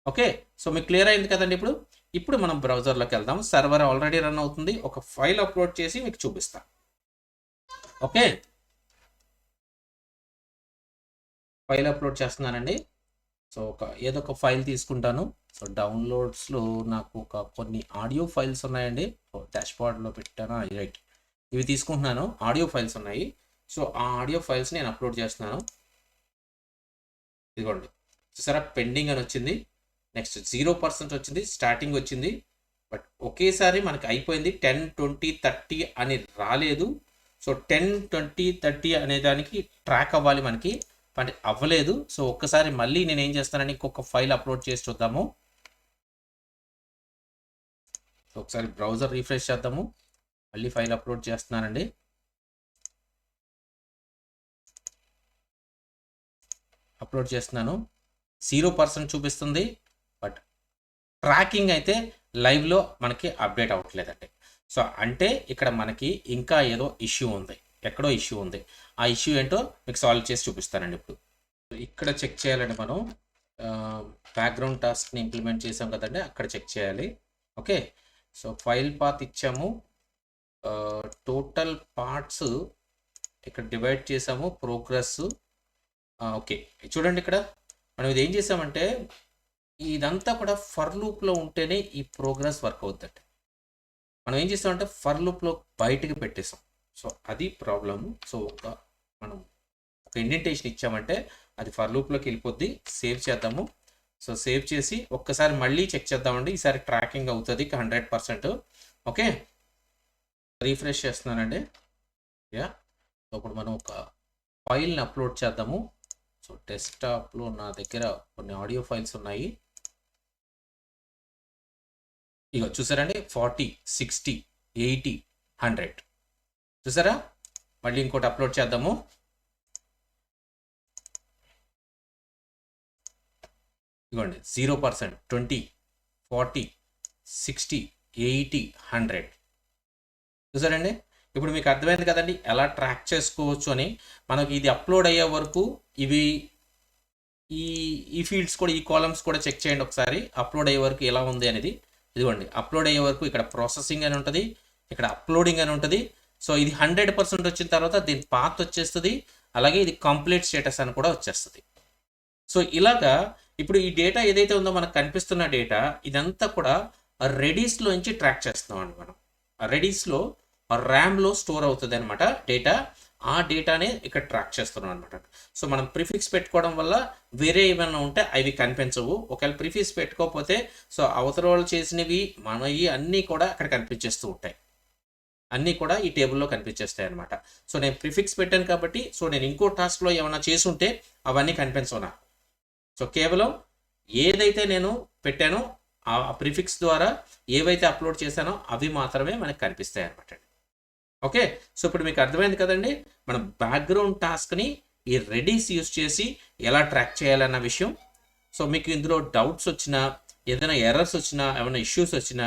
ఓకే, సో మీకు క్లియర్ అయింది కదండి. ఇప్పుడు మనం బ్రౌజర్లోకి వెళ్దాం. సర్వర్ ఆల్రెడీ రన్ అవుతుంది. ఒక ఫైల్ అప్లోడ్ చేసి మీకు చూపిస్తాను. ఓకే, ఫైల్ అప్లోడ్ చేస్తున్నానండి. సో ఏదో ఒక ఫైల్ తీసుకుంటాను. సో డౌన్లోడ్స్లో నాకు కొన్ని ఆడియో ఫైల్స్ ఉన్నాయండి. డాష్బోర్డ్లో పెట్టాను, రైట్, ఇవి తీసుకుంటున్నాను. ఆడియో ఫైల్స్ ఉన్నాయి. సో ఆ ఆడియో ఫైల్స్ నేను అప్లోడ్ చేస్తున్నాను. ఇదిగోండి, చూసారా, పెండింగ్ అని వచ్చింది. నెక్స్ట్ 0% వచ్చింది, స్టార్టింగ్ వచ్చింది. బట్ ఒకేసారి మనకి అయిపోయింది. 10, 20, 30 అని రాలేదు. సో 10, 20, 30 అనే దానికి ట్రాక్ అవ్వాలి మనకి, అంటే అవ్వలేదు. సో ఒక్కసారి మళ్ళీ నేను ఏం చేస్తానని ఇంకొక ఫైల్ అప్లోడ్ చేసి చూద్దాము. సో ఒకసారి బ్రౌజర్ రీఫ్రెష్ చేద్దాము. మళ్ళీ ఫైల్ అప్లోడ్ చేస్తున్నానండి. అప్లోడ్ చేస్తున్నాను. 0% చూపిస్తుంది. బట్ ట్రాకింగ్ అయితే లైవ్లో మనకి అప్డేట్ అవ్వట్లేదండి. సో అంటే ఇక్కడ మనకి ఇంకా ఏదో ఇష్యూ ఉంది, ఎక్కడో ఇష్యూ ఉంది. ఆ ఇష్యూ ఏంటో మీకు సాల్వ్ చేసి చూపిస్తానండి. ఇప్పుడు ఇక్కడ చెక్ చేయాలండి. మనం బ్యాక్గ్రౌండ్ టాస్క్ని ఇంప్లిమెంట్ చేసాం కదండి, అక్కడ చెక్ చేయాలి. ఓకే, సో ఫైల్ పాత్ ఇచ్చాము, టోటల్ పార్ట్స్ ఇక్కడ డివైడ్ చేసాము, ప్రోగ్రెస్. ఓకే, చూడండి, ఇక్కడ మనం ఇది ఏం చేసామంటే ఇదంతా కూడా ఫర్ లూప్లో ఉంటేనే ఈ ప్రోగ్రెస్ వర్క్ అవుతుందండి. మనం ఏం చేస్తామంటే ఫర్ లూప్లో బయటకు పెట్టేసాం. సో అది ప్రాబ్లము. సో మనం ఒక ఇండెంటేషన్ ఇచ్చామంటే అది ఫర్ లూప్లోకి వెళ్ళిపోద్ది. సేవ్ చేద్దాము. సో సేవ్ చేసి ఒక్కసారి మళ్ళీ చెక్ చేద్దామండి. ఈసారి ట్రాకింగ్ అవుతుంది 100%. ఓకే, రీఫ్రెష్ చేస్తున్నానండి. యా, ఇప్పుడు మనం ఒక ఫైల్ని అప్లోడ్ చేద్దాము. సో డెస్క్టాప్లో నా దగ్గర కొన్ని ఆడియో ఫైల్స్ ఉన్నాయి. ఇక చూసారండి, 40, 60, 80, 100 చూసారా. మళ్ళీ ఇంకోటి అప్లోడ్ చేద్దాము. ఇదిగోండి, 0%, 20, 40, 60, 80, 100 చూసారండి. ఇప్పుడు మీకు అర్థమైంది కదండి ఎలా ట్రాక్ చేసుకోవచ్చు అని. మనకి ఇది అప్లోడ్ అయ్యే వరకు ఇవి ఈ ఫీల్డ్స్ కూడా, ఈ కాలమ్స్ కూడా చెక్ చేయండి ఒకసారి, అప్లోడ్ అయ్యే వరకు ఎలా ఉంది అనేది. ఇదిగోండి, అప్లోడ్ అయ్యే వరకు ఇక్కడ ప్రాసెసింగ్ అని ఉంటుంది, ఇక్కడ అప్లోడింగ్ అని ఉంటుంది. సో ఇది 100% వచ్చిన తర్వాత దీని పాత్ వచ్చేస్తుంది. అలాగే ఇది కంప్లీట్ స్టేటస్ అని కూడా వచ్చేస్తుంది. సో ఇలాగా ఇప్పుడు ఈ డేటా ఏదైతే ఉందో మనకు కనిపిస్తున్న డేటా ఇదంతా కూడా రెడీస్లో నుంచి ట్రాక్ చేస్తున్నాం అండి. మనం రెడీస్లో ర్యామ్లో స్టోర్ అవుతుంది అనమాట డేటా. ఆ డేటానే ఇక్కడ ట్రాక్ చేస్తున్నాం అనమాట. సో మనం ప్రిఫిక్స్ పెట్టుకోవడం వల్ల వేరే ఏమైనా ఉంటే అవి కనిపించవు. ఒకవేళ ప్రిఫిక్స్ పెట్టుకోకపోతే సో అవతల వాళ్ళు చేసినవి మనవి అన్నీ కూడా అక్కడ కనిపించేస్తూ ఉంటాయి. అన్నీ కూడా ఈ టేబుల్లో కనిపించేస్తాయి అనమాట. సో నేను ప్రిఫిక్స్ పెట్టాను కాబట్టి సో నేను ఇంకో టాస్క్లో ఏమైనా చేసుంటే అవన్నీ కనిపించవు నాకు. సో కేవలం ఏదైతే నేను పెట్టానో ఆ ప్రిఫిక్స్ ద్వారా ఏవైతే అప్లోడ్ చేశానో అవి మాత్రమే మనకు కనిపిస్తాయి అనమాట. ఓకే, సో ఇప్పుడు మీకు అర్థమైంది కదండి మనం బ్యాక్గ్రౌండ్ టాస్క్ని ఈ రెడీస్ యూస్ చేసి ఎలా ట్రాక్ చేయాలన్న విషయం. సో మీకు ఇందులో డౌట్స్ వచ్చినా, ఏదైనా ఎర్రర్స్ వచ్చినా, ఏమైనా ఇష్యూస్ వచ్చినా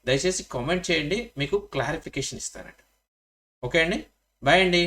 దయచేసి కామెంట్ చేయండి, మీకు క్లారిఫికేషన్ ఇస్తానండి. ఓకే అండి, బాయ్ అండి.